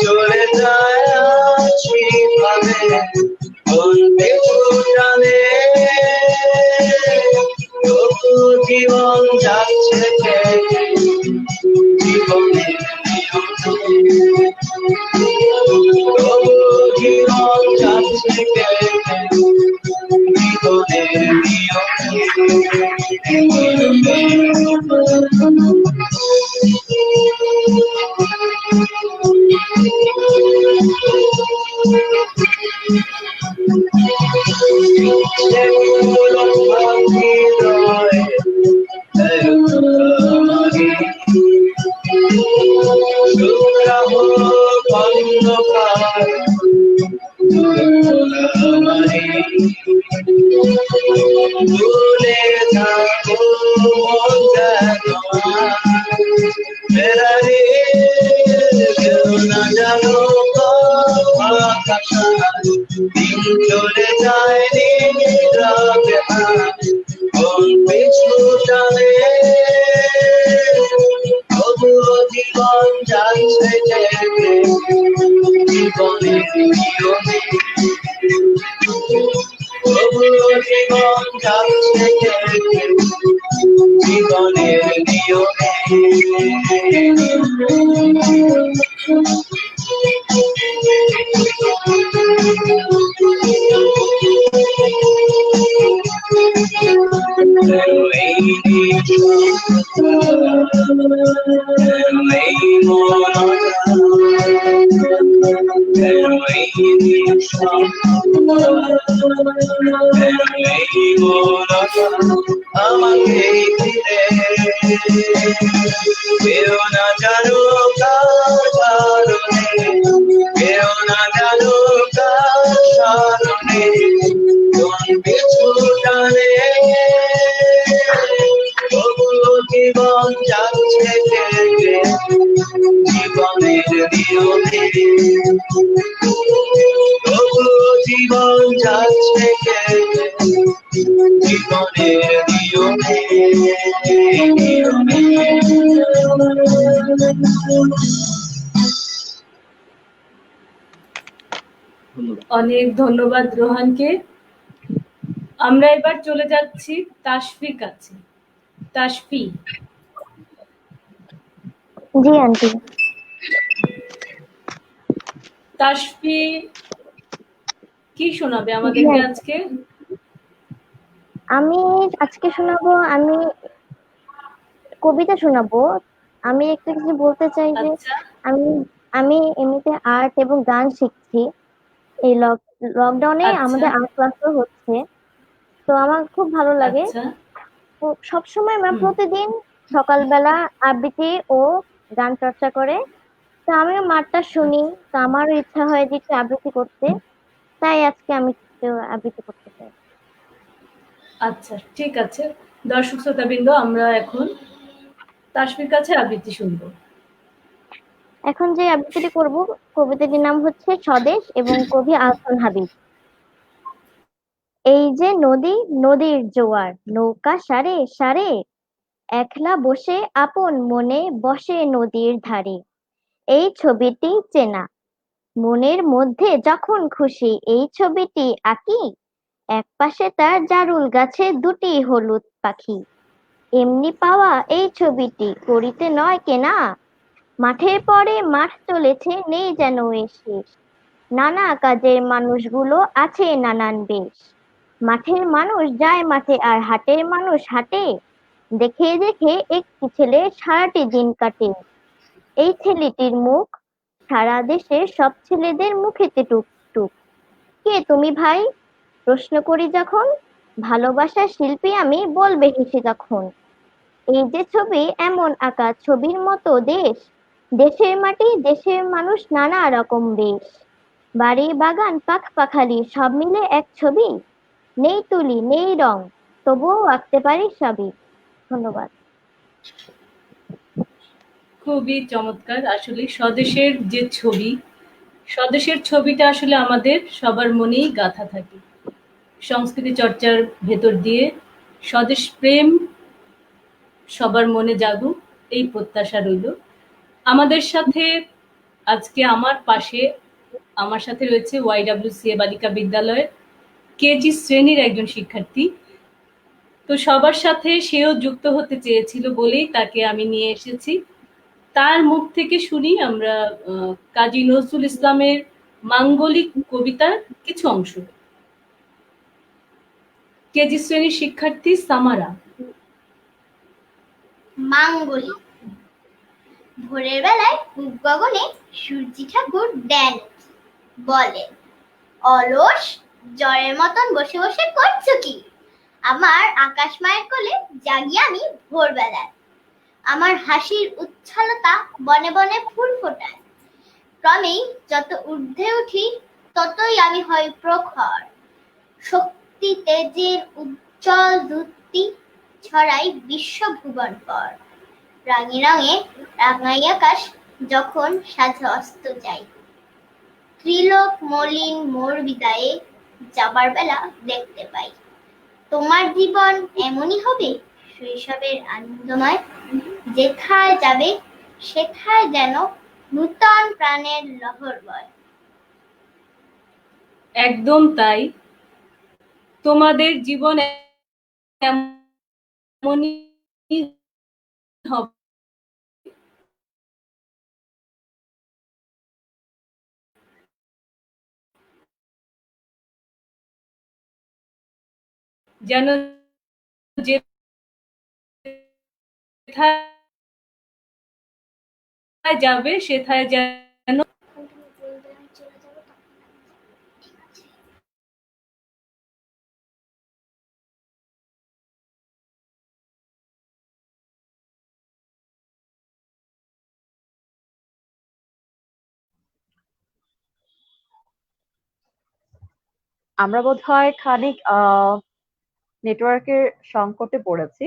চলে যায় ভুলে থাকো মন যেন বেড়ারে কেউ না জানো দিন চলে যায় নীরবে কোন পিছু টানে তবুও জীবন যাচ্ছে যেতে জীবনের নিয়মে তবুও জীবন যাচ্ছে যেতে জীবনের নিয়মে আমাকে ঘিরে কেউ না জানো কার কারণে কেউ না জানো কার কারণে কোন পিছু টানে তবুও জীবন যাচ্ছে কেটে জীবনের নিয়মে তবুও জীবন যাচ্ছে কেটে জীবনের নিয়মে অনেক ধন্যবাদ রোহানকে। আমরা এবার চলে যাচ্ছি তাসফির কাছে। তাসফি, জি আন্টি। তাসফি কি শোনাবে আমাদেরকে আজকে? আমি আজকে শোনাবো, আমি কবিতা শোনাবো। আমি একটা কিছু বলতে চাই যে আচ্ছা, আমি আমি এমনিতে আর্ট এবং গান শিখছি। এই লকডাউনে আচ্ছা, আমাদের আর্ট ক্লাসও হচ্ছে, তো আমার খুব ভালো লাগে। আচ্ছা, তো সবসময় হুম, প্রতিদিন সকালবেলা আবৃত্তি ও গান চর্চা করে। তো আমিও মাঠটা শুনি, তো আমারও ইচ্ছা হয় যে একটু আবৃত্তি করতে, তাই আজকে আমি একটু আবৃত্তি করতে চাই। আচ্ছা, ঠিক আছে। দর্শক শ্রোতাবৃন্দ, আমরা এখন তাসফির কাছে আবৃত্তি শুনবো। এখন যে আবৃত্তিটি করব, কবিতাটির নাম হচ্ছে স্বদেশ এবং কবি আহসান হাবীব। এই যে নদী, নদীর জোয়ার, নৌকা সারে সারে, একলা বসে আপন মনে বসে নদীর ধারে। এই ছবিটি চেনা, মনের মধ্যে যখন খুশি এই ছবিটি আঁকি। একপাশে তার জারুল গাছে দুটি হলুদ পাখি। এমনি পাওয়া এই ছবিটি করিতে নয় কেনা, মাঠের পরে মাঠ চলেছে নেই যেন এর শেষ। নানা কাজের মানুষগুলো আছে নানান বেশ। মাঠের মানুষ যায় মাঠে আর হাটের মানুষ হাটে, দেখে দেখে একটি ছেলে সারাটি দিন কাটে। এই ছেলেটির মুখ সারা দেশের সব ছেলেদের মুখেতে টুকটুক। কে তুমি ভাই? প্রশ্ন করি যখন, ভালোবাসার শিল্পী আমি বলবে হেসে তখন। এই যে ছবি এমন আঁকা ছবির মতো দেশ, দেশের মাটি দেশের মানুষ নানা রকম বেশ। বাড়ি বাগান পাখ পাখালি সব মিলে এক ছবি, নেই তুলি নেই রং তবুও আঁকতে পারি সবই। ধন্যবাদ। খুবই চমৎকার। আসলে স্বদেশের যে ছবি, স্বদেশের ছবিটা আসলে আমাদের সবার মনেই গাঁথা থাকে। সংস্কৃতি চর্চার ভেতর দিয়ে স্বদেশ প্রেম সবার মনে জাগুক, এই প্রত্যাশা রইল। আমাদের সাথে আজকে আমার সাথে রয়েছে YWCA বালিকা বিদ্যালয়ের কেজি শ্রেণীর একজন শিক্ষার্থী। তো সবার সাথে সেও যুক্ত হতে চেয়েছিল বলেই তাকে আমি নিয়ে এসেছি। তার মুখ থেকে শুনি আমরা কাজী নজরুল ইসলামের মাঙ্গলিক কবিতার কিছু অংশ। কেজি শ্রেণীর শিক্ষার্থী সামারা। মাঙ্গলিক। ভোরের বেলায় পূব গগনে সূর্যি ঠাকুর দেন বলে, অলস জ্বরের মতন বসে বসে করছো কি? আমার আকাশ মায়ের কোলে জাগি আমি ভোরবেলায়, আমার হাসির উচ্ছলতা বনে বনে ফুল ফোটায়। ক্রমেই যত ঊর্ধ্বে উঠি ততই আমি হই প্রখর, শক্তি তেজের উজ্জ্বল দ্যুতি ছড়াই বিশ্বভুবন পর। রাঙে রঙে রাঙাই আকাশ যখন সাজে অস্ত যায়, ত্রিলোক মলিন মোর বিদায়ে যাবার বেলা দেখতে পাই। তোমার জীবন এমনই হবে শৈশবের আনন্দময়, যেথায় যাবে সেথায় যেন নূতন প্রাণের লহর বয়। একদম তাই। তোমাদের জীবন এমনই হবে, যেন যেথায় যাবে সেথায় যেন আমরা বোধহয় খানিক নেটওয়ার্কের সংকটে পড়েছি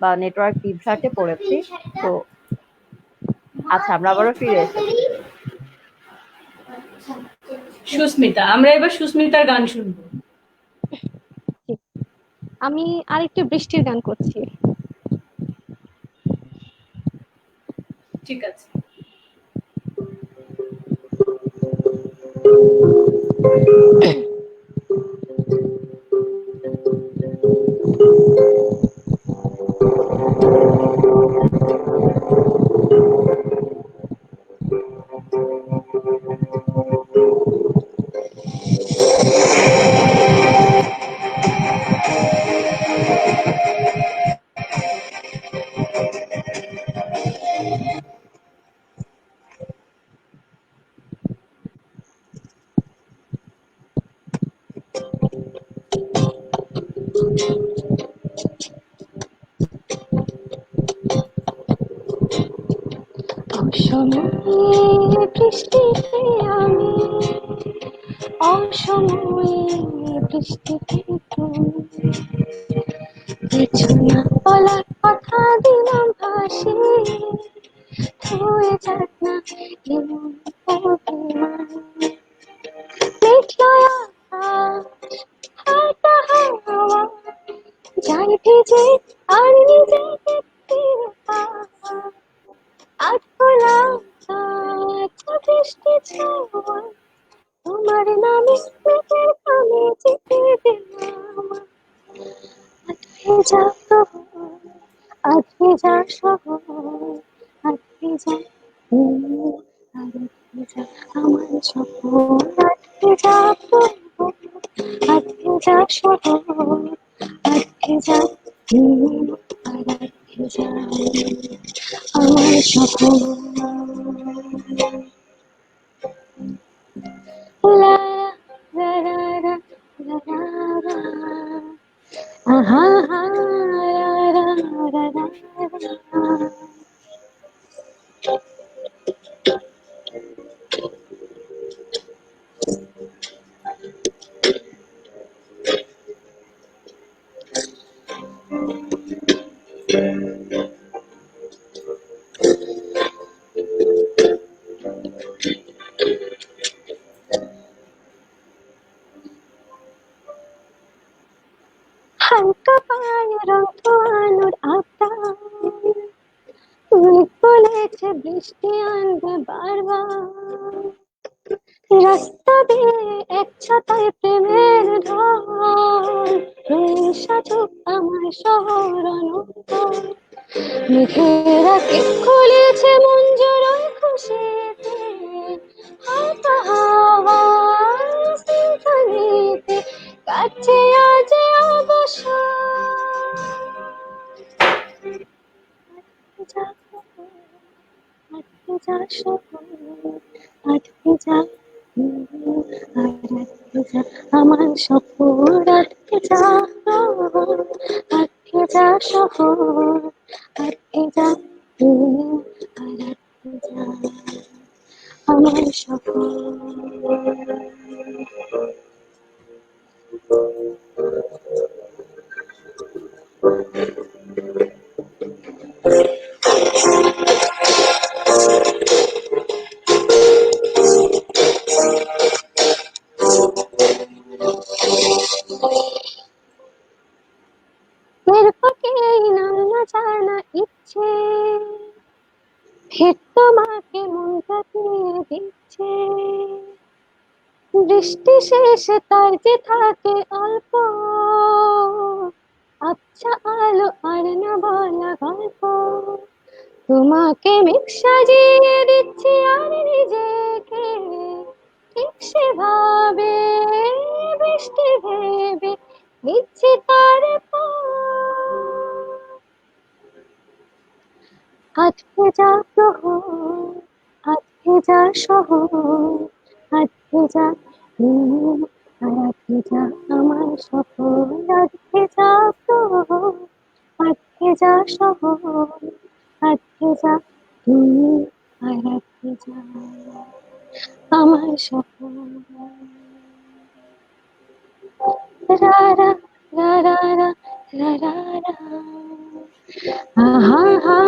বা নেটওয়ার্ক বিভ্রাটে পড়েছি। তো আচ্ছা, আমরা আবারও ফিরে এসেছি। সুস্মিতা, আমরা এবার সুস্মিতার গান শুনবো। আমি আরেকটি বৃষ্টির গান করছি। ঠিক আছে। অসময়ে বৃষ্টিতে আমি, অসময়ে বৃষ্টিতে তুমি, কিছু না বলার কথা দিলাম ভাসি, হয়ে যাক না এমন অভিমান। মেঘলা আকাশ, হালকা হাওয়া, যাই ভিজে আর নিজেকে ফিরে পাওয়া। আজ খোলা আকাশ, বৃষ্টি ছোঁয়া, তোমার নামে মেঘের কানে যেতে দিলাম। আজ ভেজা শহর, আজ ভেজা শহর, আজ ভেজা আর ভেজা আমার শহর, আজ ভেজা শহর, আজ ভেজা শহর, আজ ভেজা আর আজ ভেজা আমার শহর। লা লা লা লা লা লা, আহা হা লা লা লা লা লা। হালকা পায়ে রং ধোয়ানোর আবদার, মেঘ বলেছে বৃষ্টি আনবে বারবার। রাস্তা দিয়ে এক ছাতায় প্রেমের ঢল, সাজুক আমার শহর অনন্তর। মেঘেরা কেক খুলেছে মন জড়ায় খুশিতে, হালকা হাওয়া সিম্ফনিতে কাছে আজ অবসর। আজ ভেজা শহর, আজ ভেজা আর আজ ভেজা আমার শহর, আজ ভেজা শহর, আজ ভেজা শহর, আজ ভেজা আর আজ ভেজা আমার সফল। এর ফাঁকে এই না জানা ইচ্ছে ফের তোমাকে মনটা দিয়ে দিচ্ছে। বৃষ্টি শেষে তার যে থাকে অল্প আচ্ছা আলো আর না বলা গল্প। তোমাকে মেঘ সাজিয়ে দিচ্ছি আর নিজেকে ঠিক সেভাবে বৃষ্টি ভেবে দিচ্ছি তার আজকে যা প্রহর আজকে যা শহর আজকে যা দিন আর আজকে যা আমার সফর। আজকে যা প্রহর আজকে যা শহর আজকে যা দিন আর আজকে যা আমার সফর। রা রা রা রা রা রা রা রা আহা হা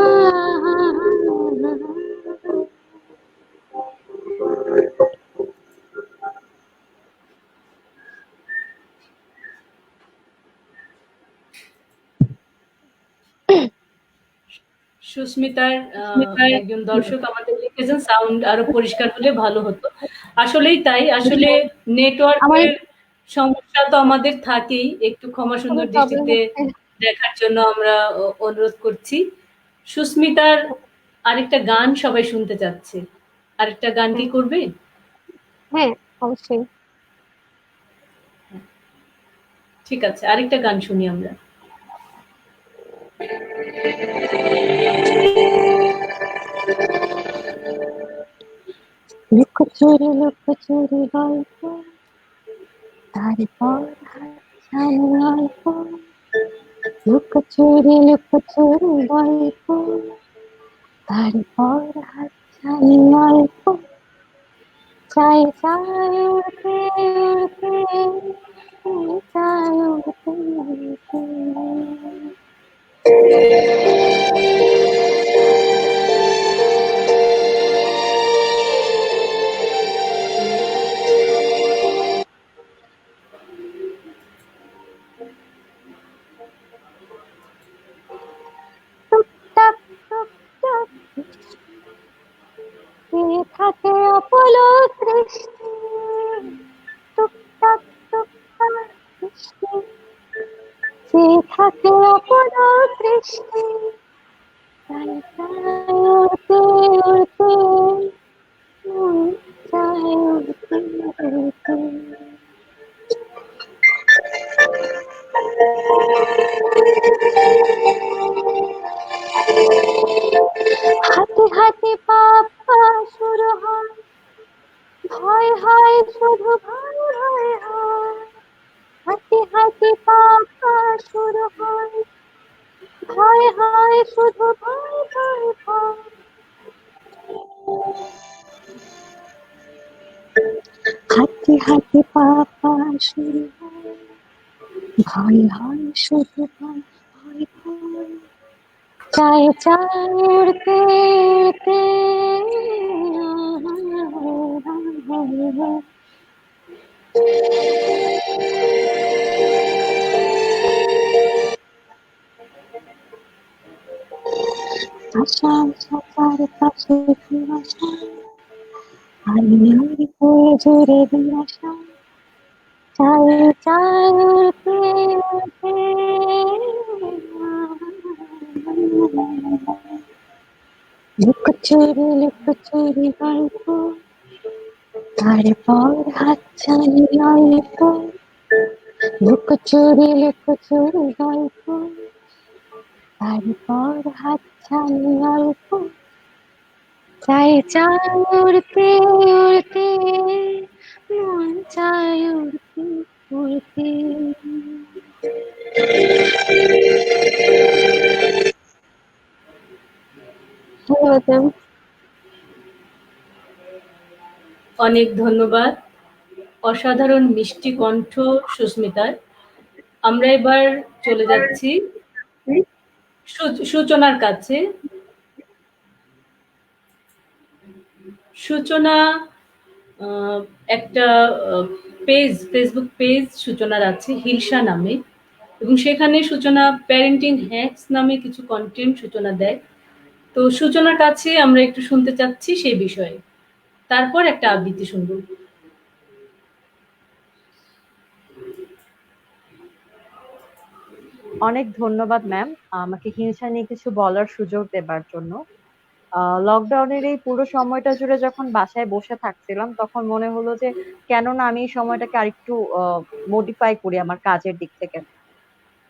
সুস্মিতার একজন দর্শক আমাদের লিখেছেন সাউন্ড আরো পরিষ্কার হলে ভালো হতো। আসলেই তাই, আসলে নেটওয়ার্কের সমস্যা তো আমাদের থাকেই, একটু ক্ষমা সুন্দর দৃষ্টিতে দেখার জন্য আমরা অনুরোধ করছি। সুস্মিতার আরেকটা গান সবাই শুনতে চাচ্ছে, আরেকটা গান কি করবে? হ্যাঁ অবশ্যই। ঠিক আছে, আরেকটা গান শুনি আমরা। লুকোচুরি গল্প তারপর হাতছানি অল্প। লুকোচুরি গল্প তারপর হাতছানি অল্প। চাই চাই উড়তে উড়তে চাই উড়তে উড়তে। টুকটাক টুকটাক চেয়ে থাকে অপলক দৃষ্টি। টুকটাক টুকটাক বৃষ্টি চেয়ে থাকে অপলক দৃষ্টি। চাই চাই উড়তে উড়তে মন চাই উড়তে উড়তে। হাঁটি হাঁটি পাপা শুরু হয় ভয় হয় শুধু ভয় ভয় হয়। হাঁটি হাঁটি পাপা শুরু হয় ভয় হয় শুধু ভয় ভয় ভয়। হাঁটি হাঁটি পাপা শুরু হয় ভয় হয় শুধু ভয় ভয় ভয়। চাই চাই উড়তে উড়তে আশা আশা চারপাশে কুয়াশা আমি পড়ে জুড়ে দিয়াশা। চাই চাই উড়তে উড়তে লুকোচুরি গল্প তারপর হাতছানি অল্প। লুকোচুরি গল্প তারপর হাতছানি অল্প। চাই চাই উড়তে উড়তে মন চাই উড়তে উড়তে। অনেক ধন্যবাদ। অসাধারণ মিষ্টি কণ্ঠ সুস্মিতার। আমরা এবার চলে যাচ্ছি সূচনার কাছে। সূচনা একটা ফেসবুক পেজ সূচনার আছে হিলসা নামে, এবং সেখানে সূচনা প্যারেন্টিং হ্যাকস নামে কিছু কন্টেন্ট সূচনা দেয়। তো সূচনার কাছে আমরা একটু শুনতে চাচ্ছি সেই বিষয়ে, তারপর একটা আবৃত্তি শুনবো। অনেক ধন্যবাদ ম্যাম, আমাকে হিংসা নিয়ে কিছু বলার সুযোগ দেবার জন্য। লকডাউনের এই পুরো সময়টা জুড়ে যখন বাসায় বসে থাকছিলাম, তখন মনে হলো যে কেন না আমি এই সময়টাকে আরেকটু মডিফাই করি আমার কাজের দিক থেকে।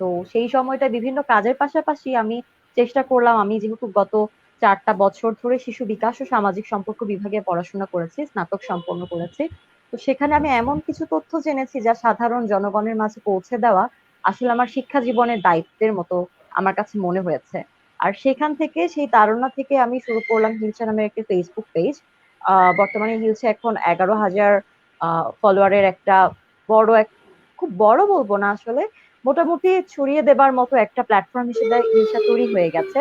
তো সেই সময়টা বিভিন্ন কাজের পাশাপাশি আমি চেষ্টা করলাম, আমি যেহেতু গত 4টা বছর ধরে শিশু বিকাশ ও সামাজিক সম্পর্ক বিভাগে পড়াশোনা করেছি, স্নাতক সম্পন্ন করেছি। তো সেখানে আমি এমন কিছু তথ্য জেনেছি যা সাধারণ জনগণের মাঝে পৌঁছে দেওয়া আসলে আমার শিক্ষা জীবনের দায়িত্বের মতো আমার কাছে মনে হয়েছে। আর সেখান থেকে, সেই তাড়না থেকে আমি শুরু করলাম হিলসা নামের একটি ফেসবুক পেজ। বর্তমানে হিলসা এখন 11,000 ফলোয়ারের একটা বড় এক, খুব বড় বলবো না আসলে, মোটামুটি ছড়িয়ে দেবার মতো একটা প্ল্যাটফর্ম হিসেবে হিলসা তৈরি হয়ে গেছে,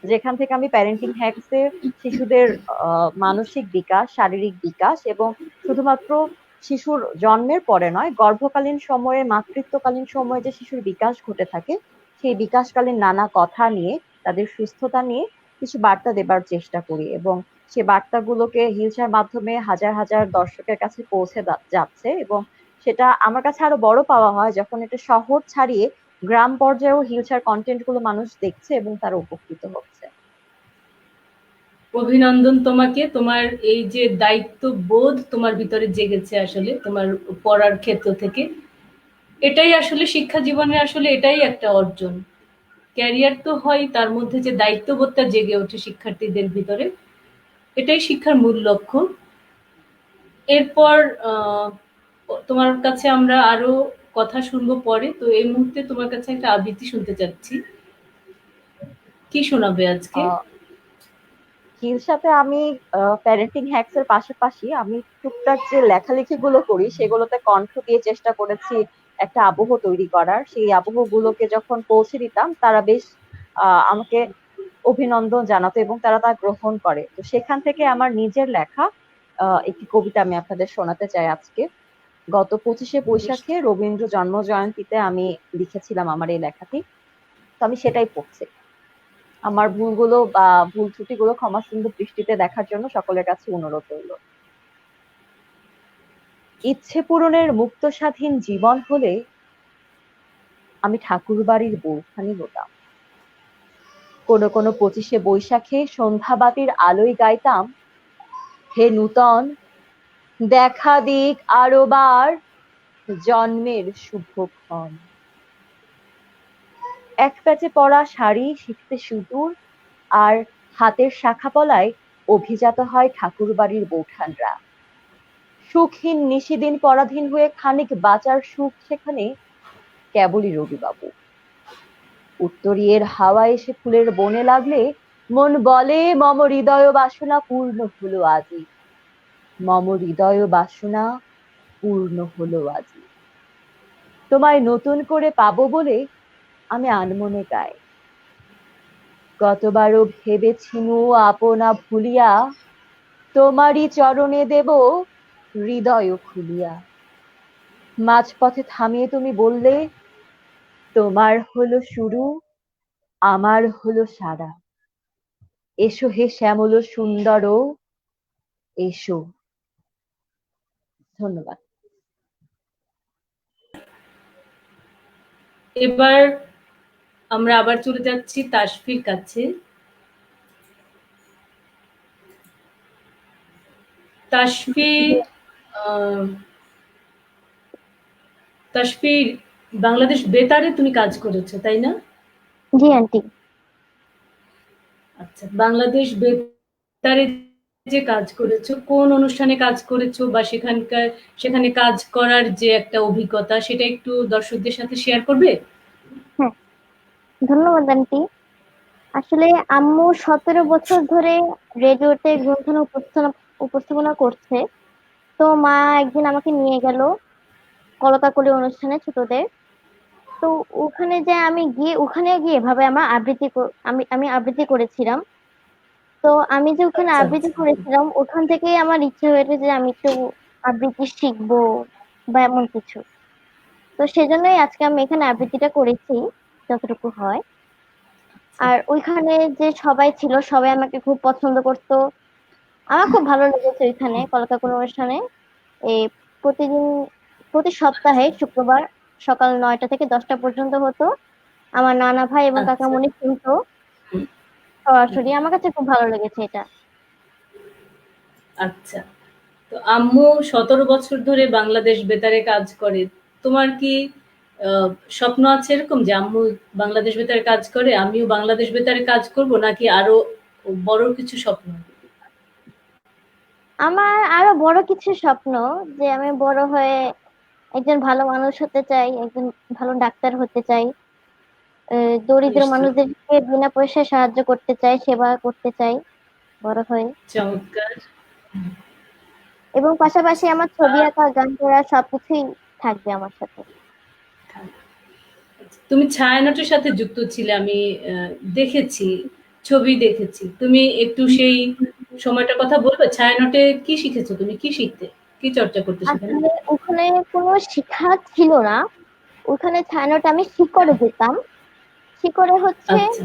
যেখান থেকে আমি প্যারেন্টিং হ্যাকসে শিশুদের মানসিক বিকাশ, শারীরিক বিকাশ এবং শুধুমাত্র শিশুর জন্মের পরে নয়, গর্ভকালীন সময়ে, মাতৃত্বকালীন সময়ে যে শিশুর বিকাশ ঘটে থাকে, সেই বিকাশকালীন নানা কথা নিয়ে, তাদের সুস্থতা নিয়ে কিছু বার্তা দেবার চেষ্টা করি, এবং সে বার্তাগুলোকে হিলসার মাধ্যমে হাজার হাজার দর্শকের কাছে পৌঁছে যাচ্ছে। এবং সেটা আমার কাছে আরো বড় পাওয়া হয় যখন এটা শহর ছাড়িয়ে গ্রাম পর্যায়েও হিলসার কন্টেন্ট গুলো মানুষ দেখছে এবং তারা উপকৃত হচ্ছে। অভিনন্দন তোমাকে, তোমার এই যে দায়িত্ববোধ তোমার ভিতরে জেগেছে আসলে তোমার পড়ার ক্ষেত্র থেকে, এটাই আসলে শিক্ষা জীবনের আসলে এটাই একটা অর্জন। ক্যারিয়ার তো হয়, তার মধ্যে যে দায়িত্ববোধটা জেগে ওঠে শিক্ষার্থীদের ভিতরে, এটাই শিক্ষার মূল লক্ষ্য। এরপর তোমার কাছে আমরা আরো কথা শুনবো পরে। তো এই মুহূর্তে তোমার কাছে একটা আবৃত্তি শুনতে চাচ্ছি, কি শোনাবে আজকে? হিলসাতে আমি প্যারেন্টিং হ্যাকস এর পাশাপাশি আমি টুকটাক যে লেখালেখি গুলো করি সেগুলোতে কণ্ঠ দিয়ে চেষ্টা করেছি একটা আবহ তৈরি করার। সেই আবহ গুলোকে যখন পৌঁছে দিতাম, তারা বেশ আমাকে অভিনন্দন জানাতো এবং তারা তা গ্রহণ করে। তো সেখান থেকে আমার নিজের লেখা একটি কবিতা আমি আপনাদের শোনাতে চাই আজকে। গত 25শে বৈশাখে রবীন্দ্র জন্ম জয়ন্তীতে আমি লিখেছিলাম আমার এই লেখাটি। তো আমি সেটাই পড়ছি। আমার ভুলগুলো বা ভুল ত্রুটিগুলো ক্ষমা সুন্দর দৃষ্টিতে দেখার জন্য সকলের কাছে অনুরোধ রইল। ইচ্ছে পূরণের মুক্ত স্বাধীন জীবন হলে আমি ঠাকুর বাড়ির বউখানি হতাম। কোনো কোনো 25শে বৈশাখে সন্ধ্যাবাতির আলোয় গাইতাম, হে নূতন দেখা দিক আরো বার জন্মের শুভক্ষণ। এক প্যাচে পরা শাড়ি শিখতে সুদূর, আর হাতের শাখা পলায় অভিজাত হয় ঠাকুর বাড়ির বৌঠানরা। সুখহীন নিশিদিন পরাধীন হয়ে খানিক বাঁচার সুখ সেখানে কেবলই রবিবাবু। উত্তরীয়ের হাওয়া এসে ফুলের বনে লাগলে মন বলে মম হৃদয় বাসনা পূর্ণ হলো আজি, মম হৃদয় বাসনা পূর্ণ হলো আজি। তোমায় নতুন করে পাবো বলে আমি আনমনে গাই, কতবারও ভেবেছিনু আপনা ভুলিয়া, তোমারই চরণে দেব হৃদয় খুলিয়া। মাঝপথে থামিয়ে তুমি বললে, তোমার হলো শুরু, আমার হলো সারা, এসো হে শ্যামল সুন্দর এসো। ধন্যবাদ। এবার আমরা আবার চলে যাচ্ছি তাসফির কাছে। তাসফি, তাসফির, বাংলাদেশ বেতারে তুমি কাজ করেছো তাই না? জি আন্টি। আচ্ছা, বাংলাদেশ বেতারে যে কাজ করেছো, কোন অনুষ্ঠানে কাজ করেছো, বা সেখানে কাজ করার যে একটা অভিজ্ঞতা, সেটা একটু দর্শকদের সাথে শেয়ার করবে? হ্যাঁ, ধন্যবাদ আন্টি। আসলে আম্মু 17 বছর ধরে রেডিওতে গ্রন্থনা উপস্থাপনা করছে। তো মা একদিন আমাকে নিয়ে গেল কলকাকলি অনুষ্ঠানে ছোটদের। তো ওখানে যে আমি গিয়ে ওখানে গিয়ে এভাবে আমার আমি আবৃত্তি করেছিলাম। তো আমি যে ওখানে আচ্ছা আবৃত্তি আচ্ছা। করেছিলাম ওখান থেকেই আমার ইচ্ছে হয়েছে যে আমি একটু আবৃত্তি শিখবো বা এমন কিছু। তো সেজন্যই আজকে আমি এখানে আবৃত্তিটা করেছি যতটুকু হয়। আর ওইখানে যে সবাই ছিল সবাই আমাকে খুব পছন্দ করতো। আমার খুব ভালো লেগেছে ওইখানে কলকাকলি অনুষ্ঠানে। এই প্রতিদিন প্রতি সপ্তাহে শুক্রবার সকাল 9টা থেকে 10টা পর্যন্ত হতো। আমার নানা ভাই এবং আচ্ছা। কাকামণি শুনতো হুম, হুম, সরাসরি। আমার কাছে খুব ভালো লেগেছে এটা। আচ্ছা। তো আম্মু 17 বছর ধরে বাংলাদেশ বেতারে কাজ করে। তোমার কি আহ, স্বপ্ন আছে এরকম যে আম্মু বাংলাদেশ বেতারে কাজ করে, আমিও বাংলাদেশ বেতারে কাজ করব, নাকি আরো বড় কিছু স্বপ্ন? আমার আরো বড় কিছু স্বপ্ন, যে আমি বড় হয়ে একজন ভালো মানুষ হতে চাই, একজন ভালো ডাক্তার হতে চাই। দরিদ্র নিশ্চয়ই। মানুষদেরকে বিনা পয়সায় সাহায্য করতে চাই, সেবা করতে চাই বড় হয়ে। চমৎকার। এবং পাশাপাশি আমার ছবি আর আঁকা, গান করা সবকিছুই থাকবে আমার সাথে। তুমি ছায়ানটের সাথে যুক্ত ছিলে, আমি দেখেছি, ছবি দেখেছি। তুমি একটু সেই সময়টার কথা বলবে? ছায়ানটে কি শিখেছো তুমি? কি শিখতে? কি চর্চা করতে সেখানে? আসলে ওখানে কোনো শিক্ষা ছিল না। ওখানে ছায়ানটে আমি শিকড়ে যেতাম। শিকড়ে হচ্ছে আচ্ছা,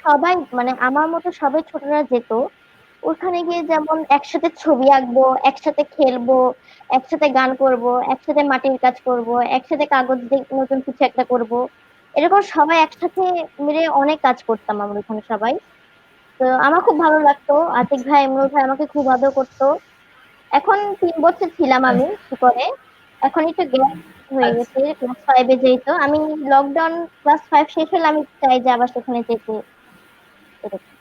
সবাই, মানে আমার মতো সবাই ছোটরা যেত। ওখানে গিয়ে যেমন একসাথে ছবি আঁকবো, একসাথে খেলবো, একসাথে গান করব, একসাথে মাটির কাজ করব, একসাথে কাগজ দিয়ে নতুন কিছু একটা করব। এরকম সবাই একসাথে মিলে অনেক কাজ করতাম আমরা ওখানে সবাই। তো আমার খুব ভালো লাগতো। আতিক ভাই, ইমরুল ভাই আমাকে খুব আদর করতো। এখন 3 বছর ছিলাম আমি কি করে, এখন একটু গ্যাপ হয়ে আচ্ছা, গেছে ক্লাস 5-এ যেই। তো আমি লকডাউন ক্লাস 5 শেষ হলে আমি চাই যে আবার সেখানে যেতে, এরকম।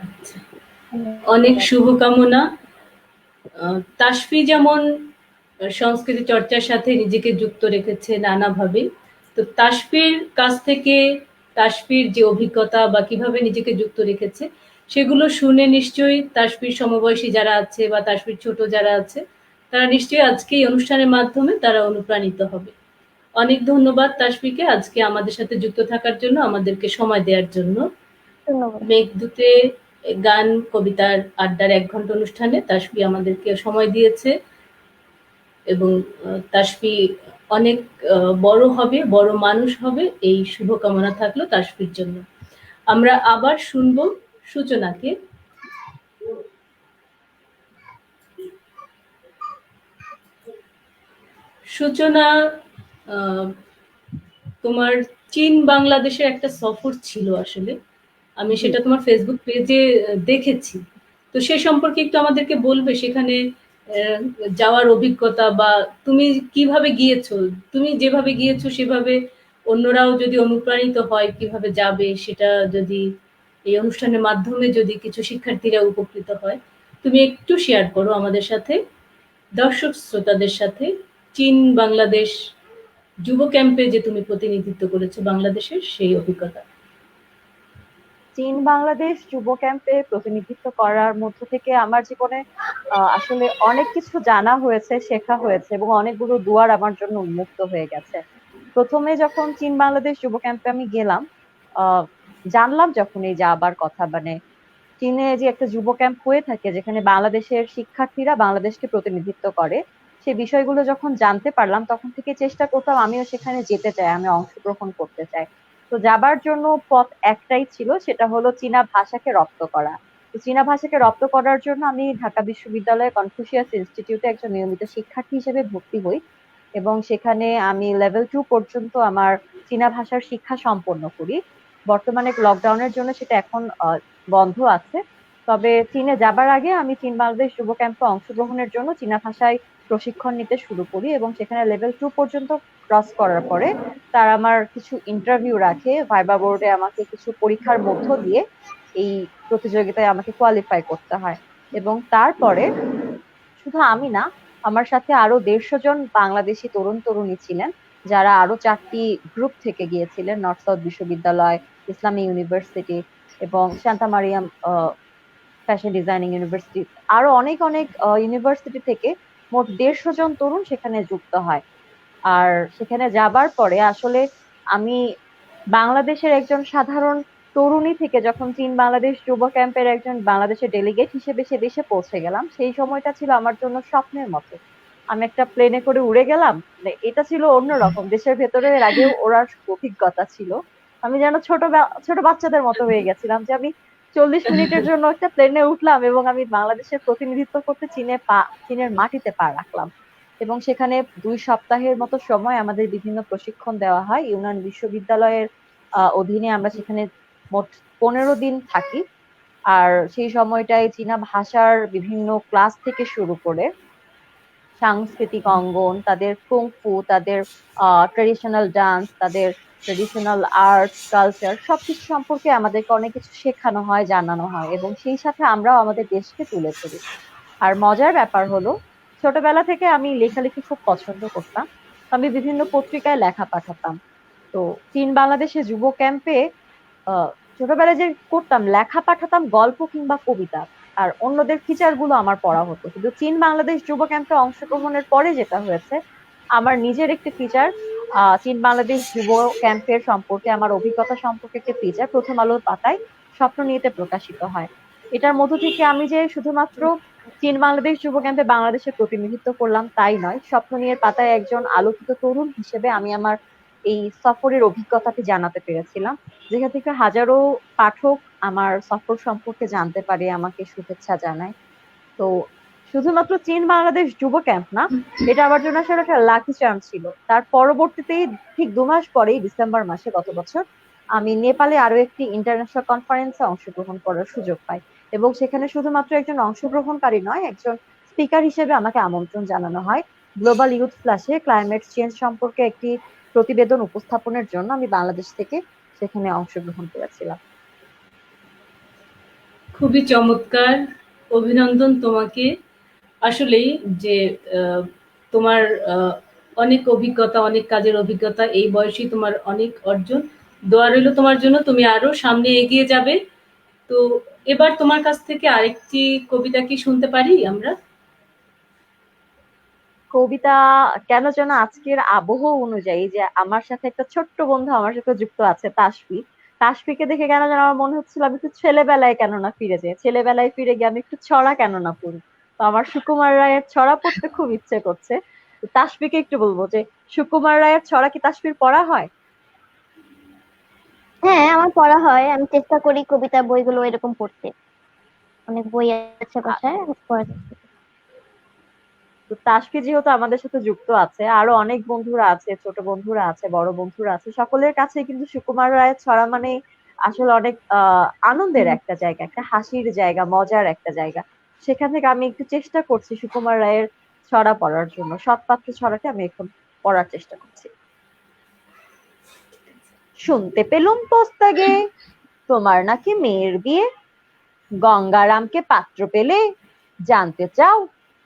আচ্ছা। অনেক শুভকামনা। তাসফি যেমন সংস্কৃতি চর্চার সাথে নিজেকে যুক্ত রেখেছে নানাভাবে। তো তাসফির কাছ থেকে তাসফির যে অভিজ্ঞতা বা কিভাবে নিজেকে যুক্ত রেখেছে সেগুলো শুনে নিশ্চয়ই তাসফির সমবয়সী যারা আছে বা তাসফির ছোট যারা আছে তারা নিশ্চয়ই আজকে এই অনুষ্ঠানের মাধ্যমে তারা অনুপ্রাণিত হবে। অনেক ধন্যবাদ তাসফিকে আজকে আমাদের সাথে যুক্ত থাকার জন্য, আমাদেরকে সময় দেওয়ার জন্য। ধন্যবাদ। মেঘদূতে গান কবিতার আড্ডার 1 ঘন্টা অনুষ্ঠানে তাসফি আমাদেরকে সময় দিয়েছে এবং তাসফি অনেক বড় হবে, বড় মানুষ হবে, এই শুভকামনা থাকলো তাসফির জন্য। আমরা আবার শুনবো সূচনাকে। সূচনা, আহ, তোমার চীন বাংলাদেশের একটা সফর ছিল আসলে। আমি জি। সেটা তোমার ফেসবুক পেজে দেখেছি। তো সে সম্পর্কে একটু আমাদেরকে বলবে? সেখানে আহ, যাওয়ার অভিজ্ঞতা বা তুমি কিভাবে গিয়েছো? তুমি যেভাবে গিয়েছো সেভাবে অন্যরাও যদি অনুপ্রাণিত হয় কিভাবে যাবে, সেটা যদি এই অনুষ্ঠানের মাধ্যমে যদি কিছু শিক্ষার্থীরা উপকৃত হয়, তুমি একটু শেয়ার করো আমাদের সাথে, দর্শক শ্রোতাদের সাথে। চীন বাংলাদেশ যুব ক্যাম্পে যে তুমি প্রতিনিধিত্ব করেছো বাংলাদেশের, সেই অভিজ্ঞতা। চীন বাংলাদেশ যুব ক্যাম্পে প্রতিনিধিত্ব করার মধ্য থেকে আমার জীবনে আসলে অনেক কিছু জানা হয়েছে, শেখা হয়েছে এবং অনেকগুলো দুয়ার আমার জন্য উন্মুক্ত হয়ে গেছে। প্রথমে যখন চীন বাংলাদেশ যুব ক্যাম্পে আমি গেলাম, আহ জানলাম যখন এই যাবার কথা, মানে চীনে যে একটা যুব ক্যাম্প হয়ে থাকে যেখানে বাংলাদেশের শিক্ষার্থীরা বাংলাদেশকে প্রতিনিধিত্ব করে, সে বিষয়গুলো যখন জানতে পারলাম তখন থেকে চেষ্টা করতাম আমিও সেখানে যেতে চাই, আমি অংশগ্রহণ করতে চাই। তো যাবার জন্য পথ একটাই ছিল, সেটা হলো চীনা ভাষাকে রপ্ত করা। তো চীনা ভাষাকে রপ্ত করার জন্য আমি ঢাকা বিশ্ববিদ্যালয়ে কনফুসিয়াস ইনস্টিটিউটে একজন নিয়মিত শিক্ষার্থী হিসেবে ভর্তি হই এবং সেখানে আমি লেভেল 2 পর্যন্ত আমার চীনা ভাষার শিক্ষা সম্পন্ন করি। বর্তমানে লকডাউনের জন্য সেটা এখন বন্ধ আছে। তবে চীনে যাবার আগে আমি চীন বাংলাদেশ যুব ক্যাম্পে অংশগ্রহণের জন্য চীনা ভাষায় প্রশিক্ষণ নিতে শুরু করি এবং সেখানে লেভেল 2 পর্যন্ত ক্রস করার পরে তারা আমার কিছু ইন্টারভিউ রাখে, ভাইবা বোর্ডে আমাকে কিছু পরীক্ষার মধ্য দিয়ে এই প্রতিযোগিতায় আমাকে কোয়ালিফাই করতে হয়। এবং তারপরে শুধু আমি না, আমার সাথে আরো 150 জন বাংলাদেশি তরুণ তরুণী ছিলেন যারা আরো 4টি গ্রুপ থেকে গিয়েছিলেন, নর্থ সাউথ বিশ্ববিদ্যালয়, ইসলামী ইউনিভার্সিটি এবং Shanta Mariam fashion designing university, আরো অনেক অনেক ইউনিভার্সিটি থেকে মোট 150 জন তরুণ সেখানে যুক্ত হয়। আর সেখানে যাবার পরে আসলে আমি বাংলাদেশের একজন সাধারণ তরুণী থেকে যখন চীন বাংলাদেশ যুব ক্যাম্পের একজন বাংলাদেশের ডেলিগেট হিসেবে সে দেশে পৌঁছে গেলাম, সেই সময়টা ছিল আমার জন্য স্বপ্নের মতো। আমি একটা প্লেনে করে উড়ে গেলাম, মানে এটা ছিল অন্যরকম। দেশের ভেতরে এর আগেও ওড়ার অভিজ্ঞতা ছিল। আমি যেন ছোট বাচ্চাদের মতো হয়ে গেছিলাম যে আমি 40 মিনিটের জন্য একটা প্লেনে উঠলাম এবং আমি বাংলাদেশের প্রতিনিধিত্ব করতে চীনের মাটিতে পা রাখলাম। এবং সেখানে 2 সপ্তাহের মতো সময় আমাদের বিভিন্ন প্রশিক্ষণ দেওয়া হয়। ইউনান বিশ্ববিদ্যালয়ের অধীনে আমরা সেখানে মোট 15 দিন থাকি। আর সেই সময়টায় চীনা ভাষার বিভিন্ন ক্লাস থেকে শুরু করে সাংস্কৃতিক অঙ্গন, তাদের কুংফু, তাদের ট্রেডিশনাল ডান্স, তাদের ট্রেডিশনাল আর্ট, কালচার সবকিছু সম্পর্কে আমাদেরকে অনেক কিছু শেখানো হয়, জানানো হয় এবং সেই সাথে আমরাও আমাদের দেশকে তুলে ধরি। আর মজার ব্যাপার হলো, ছোটবেলা থেকে আমি লেখালেখি খুব পছন্দ করতাম। আমি বিভিন্ন পত্রিকায় লেখা পাঠাতাম। তো চীন বাংলাদেশে যুব ক্যাম্পে আহ ছোটবেলায় যে করতাম, লেখা পাঠাতাম গল্প কিংবা কবিতা, আর অন্যদের ফিচার গুলো আমার পড়া হতো। কিন্তু চীন বাংলাদেশ যুব ক্যাম্পে অংশগ্রহণের পরে যেটা হয়েছে, আমার নিজের একটি ফিচার, চীন বাংলাদেশ যুব ক্যাম্পের সম্পর্কে আমার অভিজ্ঞতা সম্পর্কে একটি ফিচার প্রথম আলোর পাতায় স্বপ্ন নিয়েতে প্রকাশিত হয়। এটার মধ্য থেকে আমি যে শুধুমাত্র চীন বাংলাদেশ যুব ক্যাম্পে বাংলাদেশের প্রতিনিধিত্ব করলাম তাই নয়, স্বপ্ন নিয়ে পাতায় একজন আলোকিত তরুণ হিসেবে আমি আমার এই সফরের অভিজ্ঞতাটি জানাতে পেরেছিলাম, যেখান থেকে হাজারো পাঠক আমার সফর সম্পর্কে জানতে পারে, আমাকে শুভেচ্ছা জানায়। তো শুধুমাত্র চীন বাংলাদেশ যুব ক্যাম্প না, এটা আমার জন্য আসলে একটা লাকি চার্ম ছিল। তার পরবর্তীতেই ঠিক 2 মাস পরেই ডিসেম্বর মাসে গত বছর আমি নেপালে আরো একটি ইন্টারন্যাশনাল কনফারেন্সে অংশগ্রহণ করার সুযোগ পাই এবং সেখানে শুধুমাত্র একজন অংশগ্রহণকারী নয়, একজন স্পিকার হিসেবে আমাকে আমন্ত্রণ জানানো হয় গ্লোবাল ইউথ ফ্ল্যাশে ক্লাইমেট চেঞ্জ সম্পর্কে একটি প্রতিবেদন উপস্থাপনের জন্য। আমি বাংলাদেশ থেকে সেখানে অংশগ্রহণ করেছিলাম। খুবই চমৎকার, অভিনন্দন তোমাকে। আসলেই যে আহ, তোমার অনেক অভিজ্ঞতা, অনেক কাজের অভিজ্ঞতা, এই বয়সেই তোমার অনেক অর্জন। দোয়া রইল তোমার জন্য, তুমি আরো সামনে এগিয়ে যাবে। তো এবার তোমার কাছ থেকে আরেকটি কবিতা কি শুনতে পারি আমরা? কবিতা কেন যেন আজকের আবহ অনুযায়ী যে আমার সাথে একটা ছোট্ট বন্ধু আমার সাথে যুক্ত আছে, তাসফি। তাসফিকে দেখে কেন যেন আমার মনে হচ্ছিল আমি একটু ছেলেবেলায় কেন না ফিরে যাই, ছেলেবেলায় ফিরে গিয়ে আমি একটু ছড়া কেন না পড়ি। তো আমার সুকুমার রায়ের ছড়া পড়তে খুব ইচ্ছে করছে। তো তাসফিকে একটু বলবো যে সুকুমার রায়ের ছড়া কি তাসফির পড়া হয়? হ্যাঁ, আমার পড়া হয়। আমি চেষ্টা করি কবিতা বইগুলো এরকম পড়তে। অনেক বই আছে বাসায়, আমি পড়ার চেষ্টা করি। তো তাসফি যেহেতু আমাদের সাথে যুক্ত আছে, আরো অনেক বন্ধুরা আছে, ছোট বন্ধুরা আছে, বড় বন্ধুরা আছে, সকলের কাছে কিন্তু সুকুমার রায়ের ছড়া মানে আসলে অনেক আনন্দের একটা জায়গা, একটা হাসির জায়গা, মজার একটা জায়গা। সেখান থেকে আমি একটু চেষ্টা করছি সুকুমার রায়ের ছড়া পড়ার জন্য। সৎপাত্র ছড়াটা আমি এখন পড়ার চেষ্টা করছি। শুনতে পেলুম পোস্তাগে তোমার নাকি মেয়ের বিয়ে, গঙ্গারামকে পাত্র পেলে জানতে চাও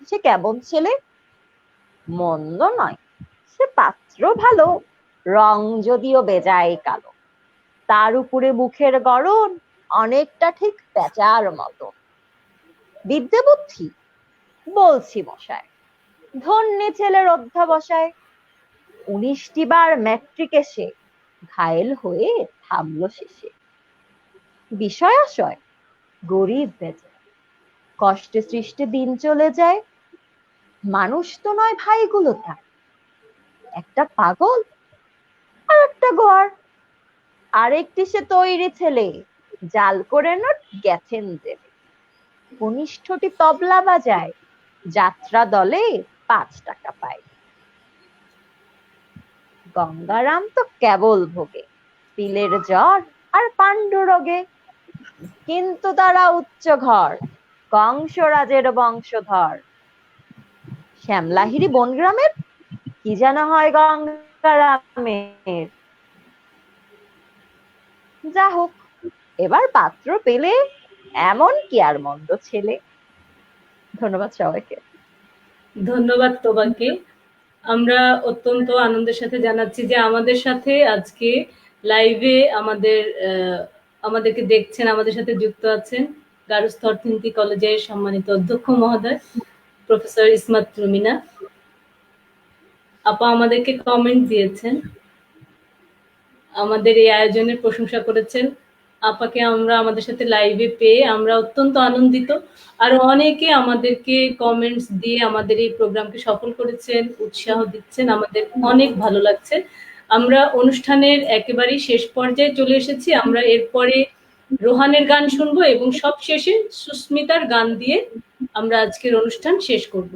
সে কেমন ছেলে। মন্দ নয়, সে পাত্র ভালো, রং যদিও বেজায় কালো, তার উপরে মুখের গড়ন অনেকটা ঠিক পেঁচার মতো। বিদ্যে বুদ্ধি বলছি মশায়, ধন্যে ছেলের অধ্যাবসায়। 19টি বার ম্যাট্রিক এসে ঘায়েল হয়ে থামলো শেষে। বিষয় আশয় গরিব বেজে, কষ্টে সৃষ্টে দিন চলে যায়। মানুষ তো নয় ভাইগুলো তার, একটা পাগল আর একটা গোয়ার। আরেকটি সে তৈরি ছেলে, জাল করে নোট গেছেন দেবে। কনিষ্ঠটি তবলা বাজায়, যাত্রা দলে 5 টাকা পায়। গঙ্গারাম তো কেবল ভোগে পিলের জ্বর আর পাণ্ডু রোগে, কিন্তু তারা উচ্চ ঘর, কংসরাজের বংশধর। শ্যামলাহিরি বনগ্রামের কি যেন হয় গঙ্গারামের। যা হোক, এবার পাত্র পেলে এমন কি আর মন্দ ছেলে। ধন্যবাদ সবাইকে। ধন্যবাদ তোমাকে। আমরা অত্যন্ত আনন্দের সাথে জানাচ্ছি যে আমাদের সাথে আজকে লাইভে আমাদেরকে দেখছেন, আমাদের সাথে যুক্ত আছেন গার্লস 13 কলেজের সম্মানিত অধ্যক্ষ মহোদয়। প্রফেসর ইসমাত রুমিনা আপা আমাদেরকে কমেন্ট দিয়েছেন, আমাদের এই আয়োজনের প্রশংসা করেছেন। আপাকে আমরা আমাদের সাথে লাইভে পেয়ে আমরা অত্যন্ত আনন্দিত। আরো অনেকে আমাদেরকে কমেন্টস দিয়ে আমাদের এই প্রোগ্রামকে সফল করেছেন, উৎসাহ দিচ্ছেন, আমাদের অনেক ভালো লাগছে। আমরা অনুষ্ঠানের একেবারেই শেষ পর্যায়ে চলে এসেছি। আমরা এরপরে রোহানের গান শুনবো এবং সব শেষে সুস্মিতার গান দিয়ে আমরা আজকের অনুষ্ঠান শেষ করব।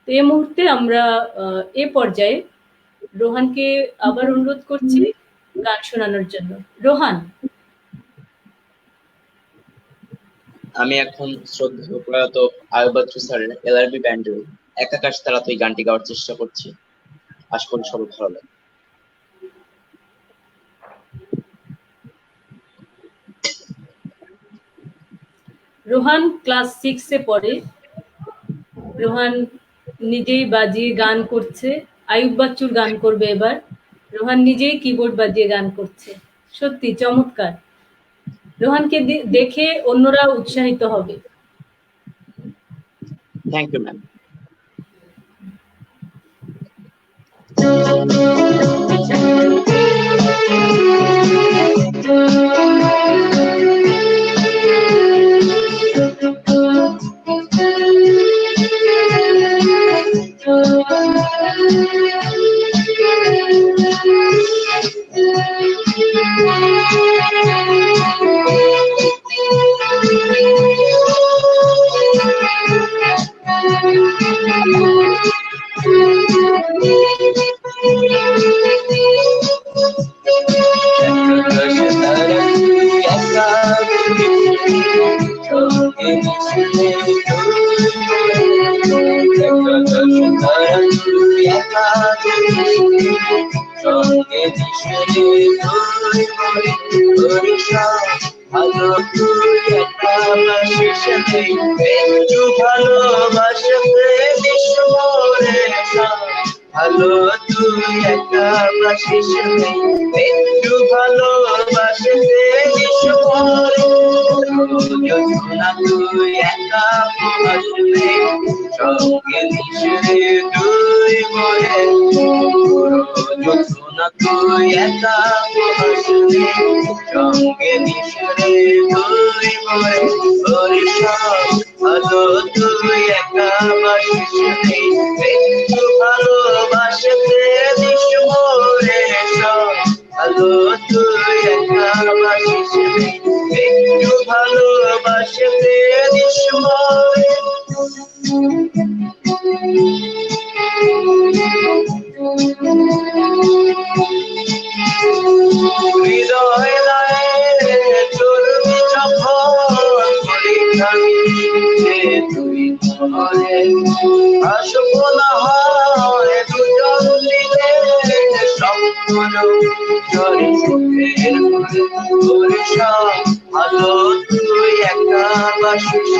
তো এই মুহূর্তে আমরা এ পর্যায়ে রোহানকে আবার অনুরোধ করছি গান শোনানোর জন্য। রোহান। আমি এখন শ্রদ্ধেয় প্রয়াত আয়ুব বাচ্চু স্যারের এলআরবি ব্যান্ডের একাকাশ তারা তো এই গানটি গাওয়ার চেষ্টা করছি। আশা করি সবার ভালো লাগে। রোহান ক্লাস 6-এ পড়ে। রোহান নিজেই বাজিয়ে গান করছে। আয়ুব বাচ্চুর গান করবে এবার। রোহান নিজেই কিবোর্ড বাজিয়ে গান করছে। সত্যি চমৎকার। রোহানকে দেখে অন্যরা উৎসাহিত হবে। Thank you ma'am. ভালো তুই একা বাসিস একটু ভালোবাসে যোজনা তুই একা ভাসবে সঙ্গে মিশে তুই মরে যোজনা তুই একা ভাসবে সঙ্গে মিশে তুই মরে ভালো তুই একা বাসিস একটু ভালোবাসতে বিষ্মরে ভালো তুই একা বাসিস একটু ভালোবাসতে বিষ্মরে হৃদয় লায়ে চলবি যখন তুই মনে আসব না হয় দুজন মিলে স্বপ্ন জরে ভালো তুই একা বাসিস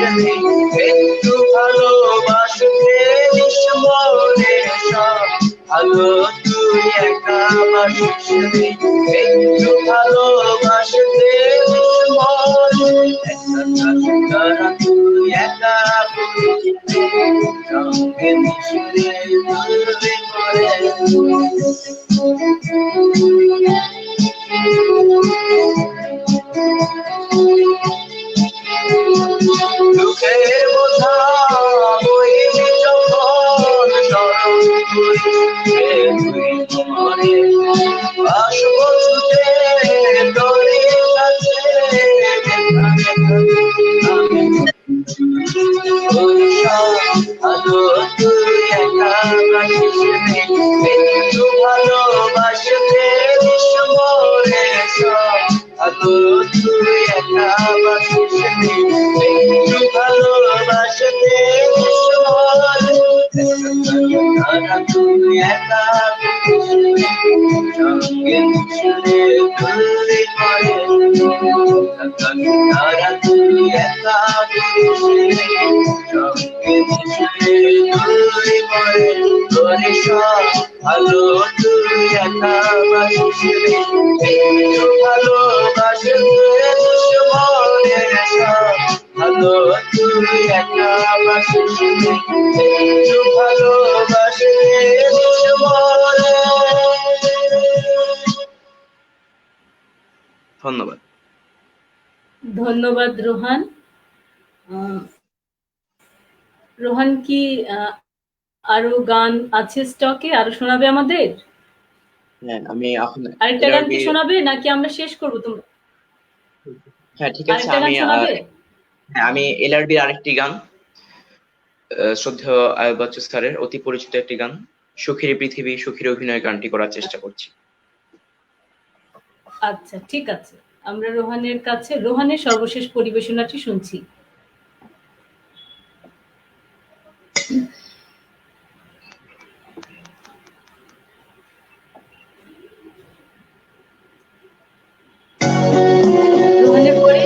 একটু ভালোবাসতে বিষ্মরে ভালো তুই একা বাসিস একটু ভালোবাসতে বিষ্মরে তুই একা সঙ্গে মিশে তুই মরে দুঃখের বোঝা বইলি যখন তুই মরে আসব ছুটে তোরে কাছে ভালো তুই একা বাসিস একটু ভালোবাসতে বিষ্মরে ভালো তুই একা বাসিস একটু ভালোবাসতে বিষ্মরে তুই একা সঙ্গে মিশে তুই মরে তুই একা সঙ্গে মিশে তুই মরে ভালো তুই একা বাসিস একটু ভালোবাসতে বিষ্মরে ভালো বলো তুমি একা বাসিস একটু ভালোবাসে বলে। ধন্যবাদ। ধন্যবাদ রোহান। রোহান কি আরো গান আছে স্টকে, আরো শোনাবে আমাদের? হ্যাঁ, আমি এখন আরেকটা গান কি LRB শোনাবে নাকি আমরা শেষ করবো? তোমরা হ্যাঁ ঠিক আছে, আরেকটা গান শোনাবে? আমি LRB আরেকটি গান, শ্রদ্ধেয় আয়ুব বাচ্চু স্যারের অতি পরিচিত একটি গান, সুখের পৃথিবী সুখের অভিনয় গানটি করার চেষ্টা করছি। আচ্ছা ঠিক আছে, আমরা রোহানের কাছে রোহানের সর্বশেষ পরিবেশনাটি শুনছি। রোহানের পরে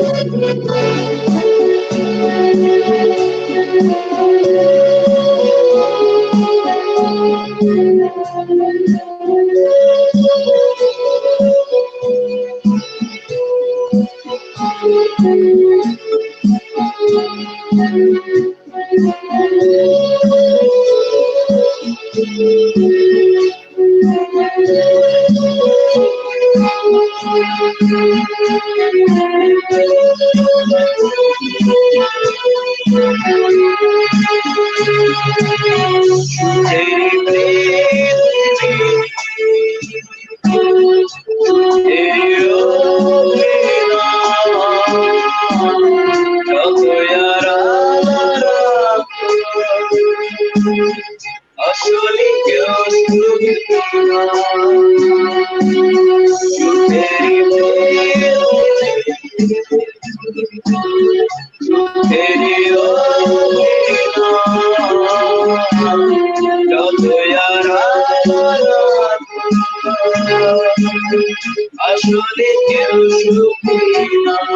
আসলে কেউ সুখী না,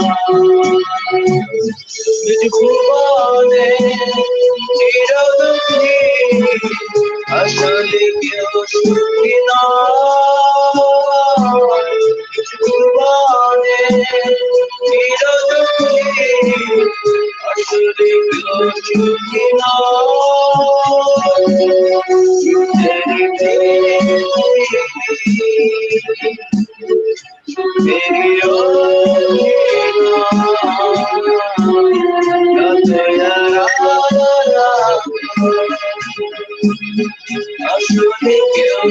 ভুবনে চিরদুখী, আসলে কেউ সুখী না, ভুবনে চিরদুখী, আসলে কেউ সুখী না। আসলে কেউ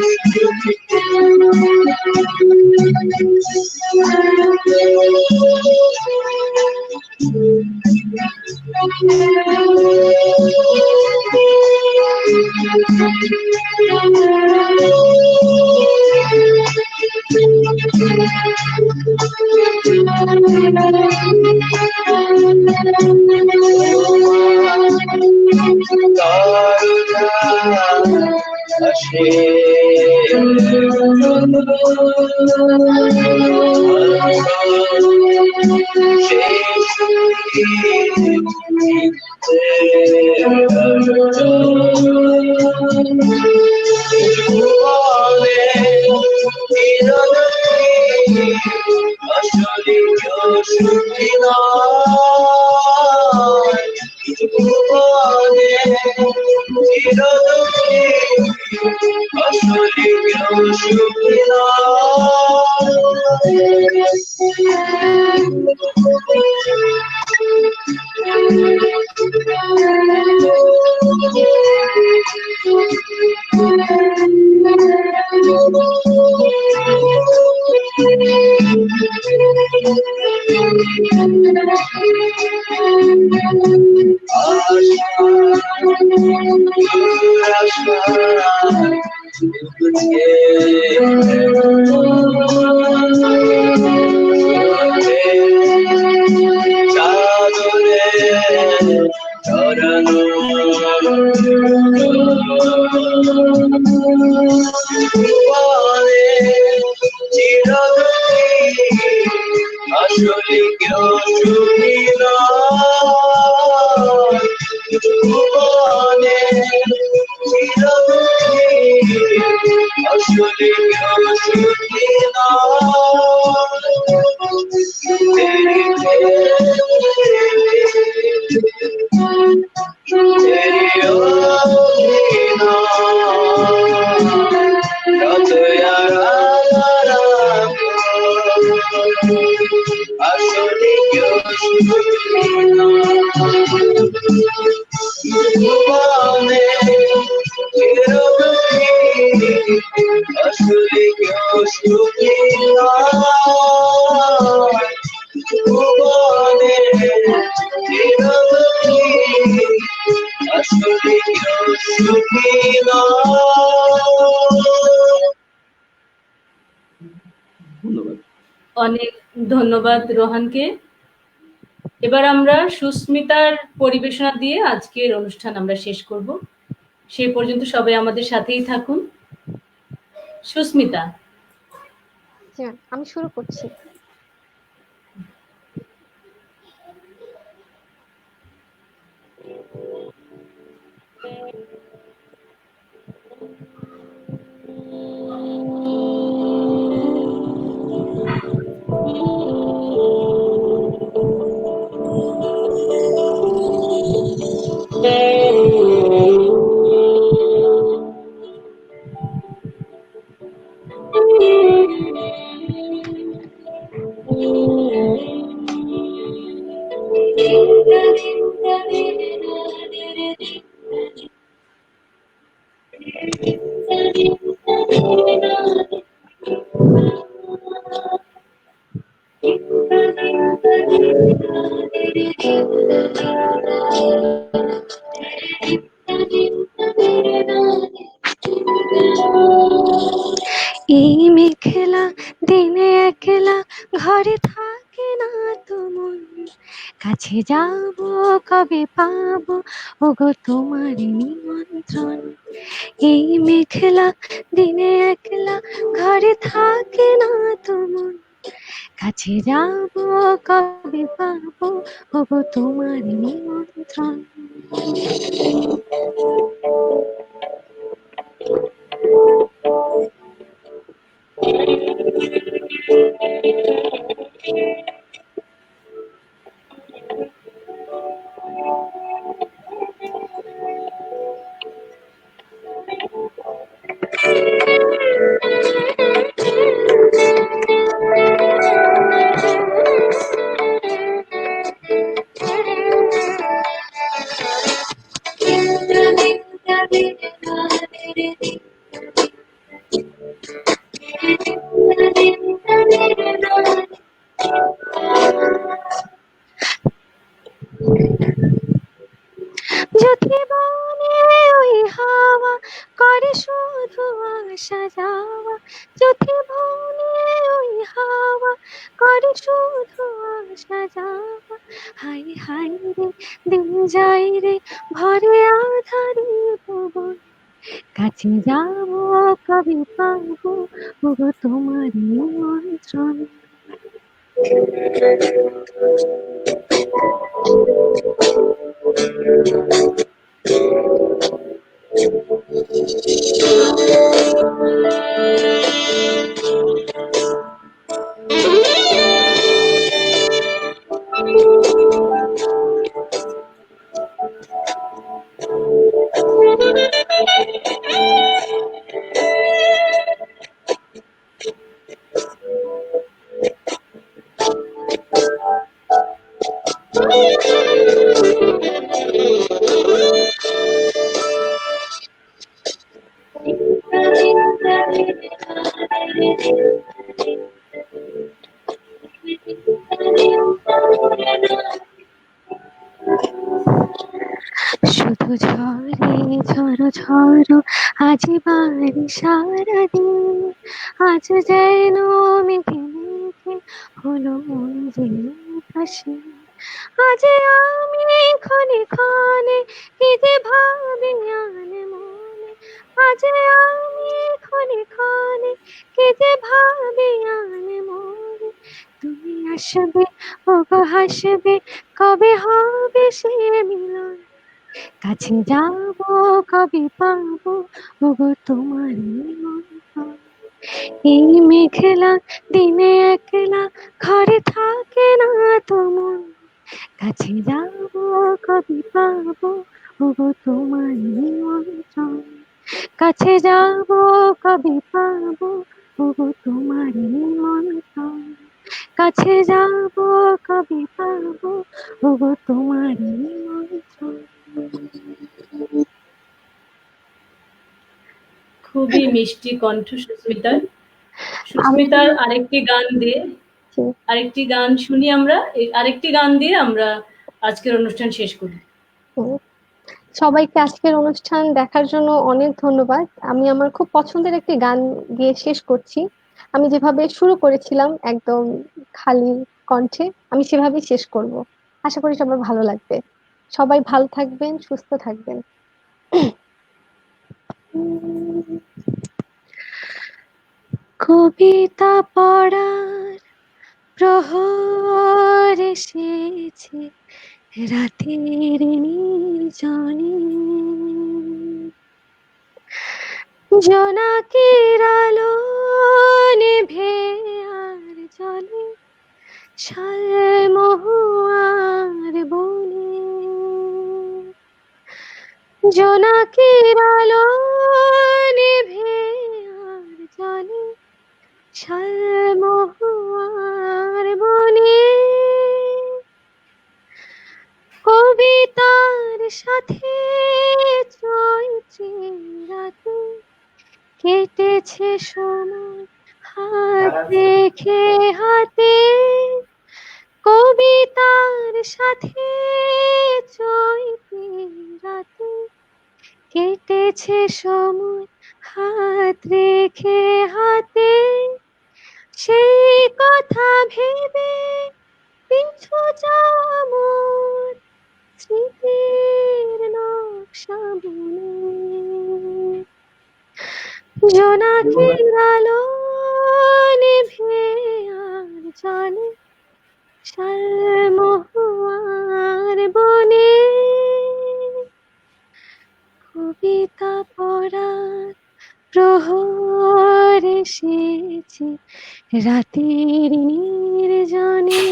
ভুবনে চিরদুখী আসলে কেউ সুখী নয় ভুবনে চিরদুখী আসলে কেউ সুখী নয়। ধন্যবাদ। অনেক ধন্যবাদ রোহানকে। এবার আমরা সুস্মিতার পরিবেশনা দিয়ে আজকের অনুষ্ঠান আমরা শেষ করব। সে পর্যন্ত সবাই আমাদের সাথেই থাকুন। সুস্মিতা। জি ম্যাম, আমি শুরু করছি। এই মেঘলা দিনে একলা ঘরে থাকে না তো মন, কাছে যাব কবে পাবো ওগো তোমার নিমন্ত্রণ। এই মেঘলা দিনে একলা ঘরে থাকে না তো মন, কাছে যাব কবে পাবো ওগো তোমার নিমন্ত্রণ। যদি বনে ওই হাওয়া করে শুধু আসা যাওয়া, যদি বনে ওই হাওয়া করে শুধু আসা যাওয়া, হাই হাই রে দিন যাই রে ভরে আধারি ভুবন, কাছে যাব কবে পাবো ওগো তোমার নিমন্ত্রণ। শুধু ঝরে ঝড়ো ঝড়ো আজ বাড়ি সারাদিন, আজ যেন মেঘে মেঘে হলো মন যে ভাসি। আজ আমি ক্ষণে ক্ষণে কি যে ভাবি আনে মনে, আজ আমি ক্ষণে ক্ষণে কি যে ভাবি আনে মনে। তুমি আসবে ওগো হাসবে কবে হবে সে মিলন, কাছে যাব কবে পাবো ওগো তোমার নিমন্ত্রণ। এই মেঘলা দিনে একলা ঘরে থাকে না তো মন, কাছে যাব কবে পাবো ওগো তোমার নিমন্ত্রণ। কাছে যাব কবে পাবো ওগো তোমার নিমন্ত্রণ। কাছে যাব কবে পাবো ওগো তোমারই মন্ত্রণ। খুবই মিষ্টি কণ্ঠ সুস্মিতার। আমি সুস্মিতার আরেকটি গান শুনি আমরা। এই আরেকটি গান দিয়ে আমরা আজকের অনুষ্ঠান শেষ করি। হুম, সবাইকে আজকের অনুষ্ঠান দেখার জন্য অনেক ধন্যবাদ। আমি আমার খুব পছন্দের একটি গান দিয়ে শেষ করছি। আমি যেভাবে শুরু করেছিলাম একদম খালি কণ্ঠে, আমি সেভাবেই শেষ করব। আশা করি সবার ভালো লাগবে। সবাই ভালো থাকবেন, সুস্থ থাকবেন। কবিতা পড়ার প্রহর এসেছে রাতের নির্জনে, জোনাকির আলো নিভে আর জলে শালমহুয়ার বনে, জোনাকির আলো নিভে আর জলে শালমহুয়ার বনে, কবিতার সাথে চৈত্রী রাতে কেটেছে সময় হাত রেখে হাতে, কবিতার সাথে চৈত্রী রাতে কেটেছে সময় হাত রেখে হাতে, সেই কথা ভেবে পিছু যামর স্মৃতির নকশা বুনে, জোনাকির আলো নিভে আর জলে শালমহুয়ার বনে, কবিতা পড়ার প্রহর এসেছে রাতের নির্জনে,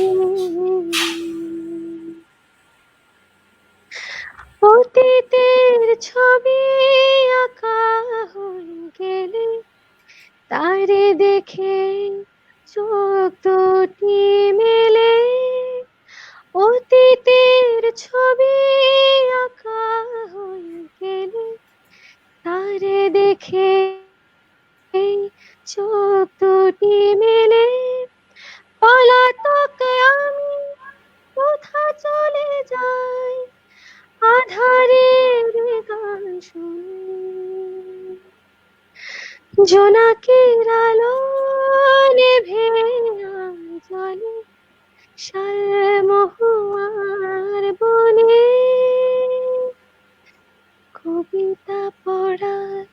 অতীতের ছবি আঁকা হয়ে গেলে তারে দেখে চোখ দুটি মেলে, অতীতের ছবি আঁকা হয়ে গেলে তারে দেখে চোখ দুটি মেলে, পলাতক আমি কোথা চলে যাই আধারের গান শুনে, জোনাকির আলো নেভে আর জলে শালমহুয়ার বনে, কবিতা পড়ার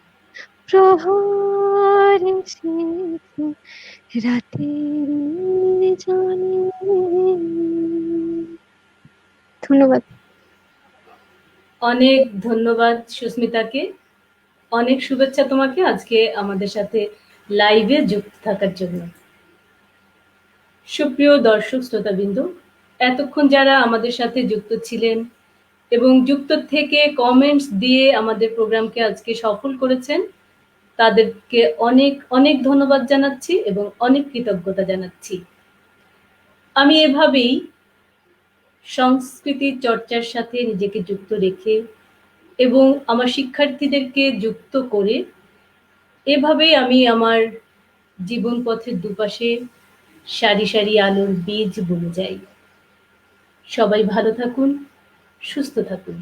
প্রহর এসেছে রাতের নির্জনে। ধন্যবাদ। অনেক ধন্যবাদ সুস্মিতাকে। অনেক শুভেচ্ছা তোমাকে আজকে আমাদের সাথে লাইভে যুক্ত থাকার জন্য। সুপ্রিয় দর্শক শ্রোতাবৃন্দ, এতক্ষণ যারা আমাদের সাথে যুক্ত ছিলেন এবং যুক্ত থেকে কমেন্টস দিয়ে আমাদের প্রোগ্রামকে আজকে সফল করেছেন, তাদেরকে অনেক অনেক ধন্যবাদ জানাচ্ছি এবং অনেক কৃতজ্ঞতা জানাচ্ছি। আমি এভাবেই সংস্কৃতি চর্চার সাথে নিজেকে যুক্ত রেখে এবং আমার শিক্ষার্থীদেরকে যুক্ত করে এভাবেই আমি আমার জীবন পথের দুপাশে সারি সারি আলোর বীজ বুনে যাই। সবাই ভালো থাকুন, সুস্থ থাকুন।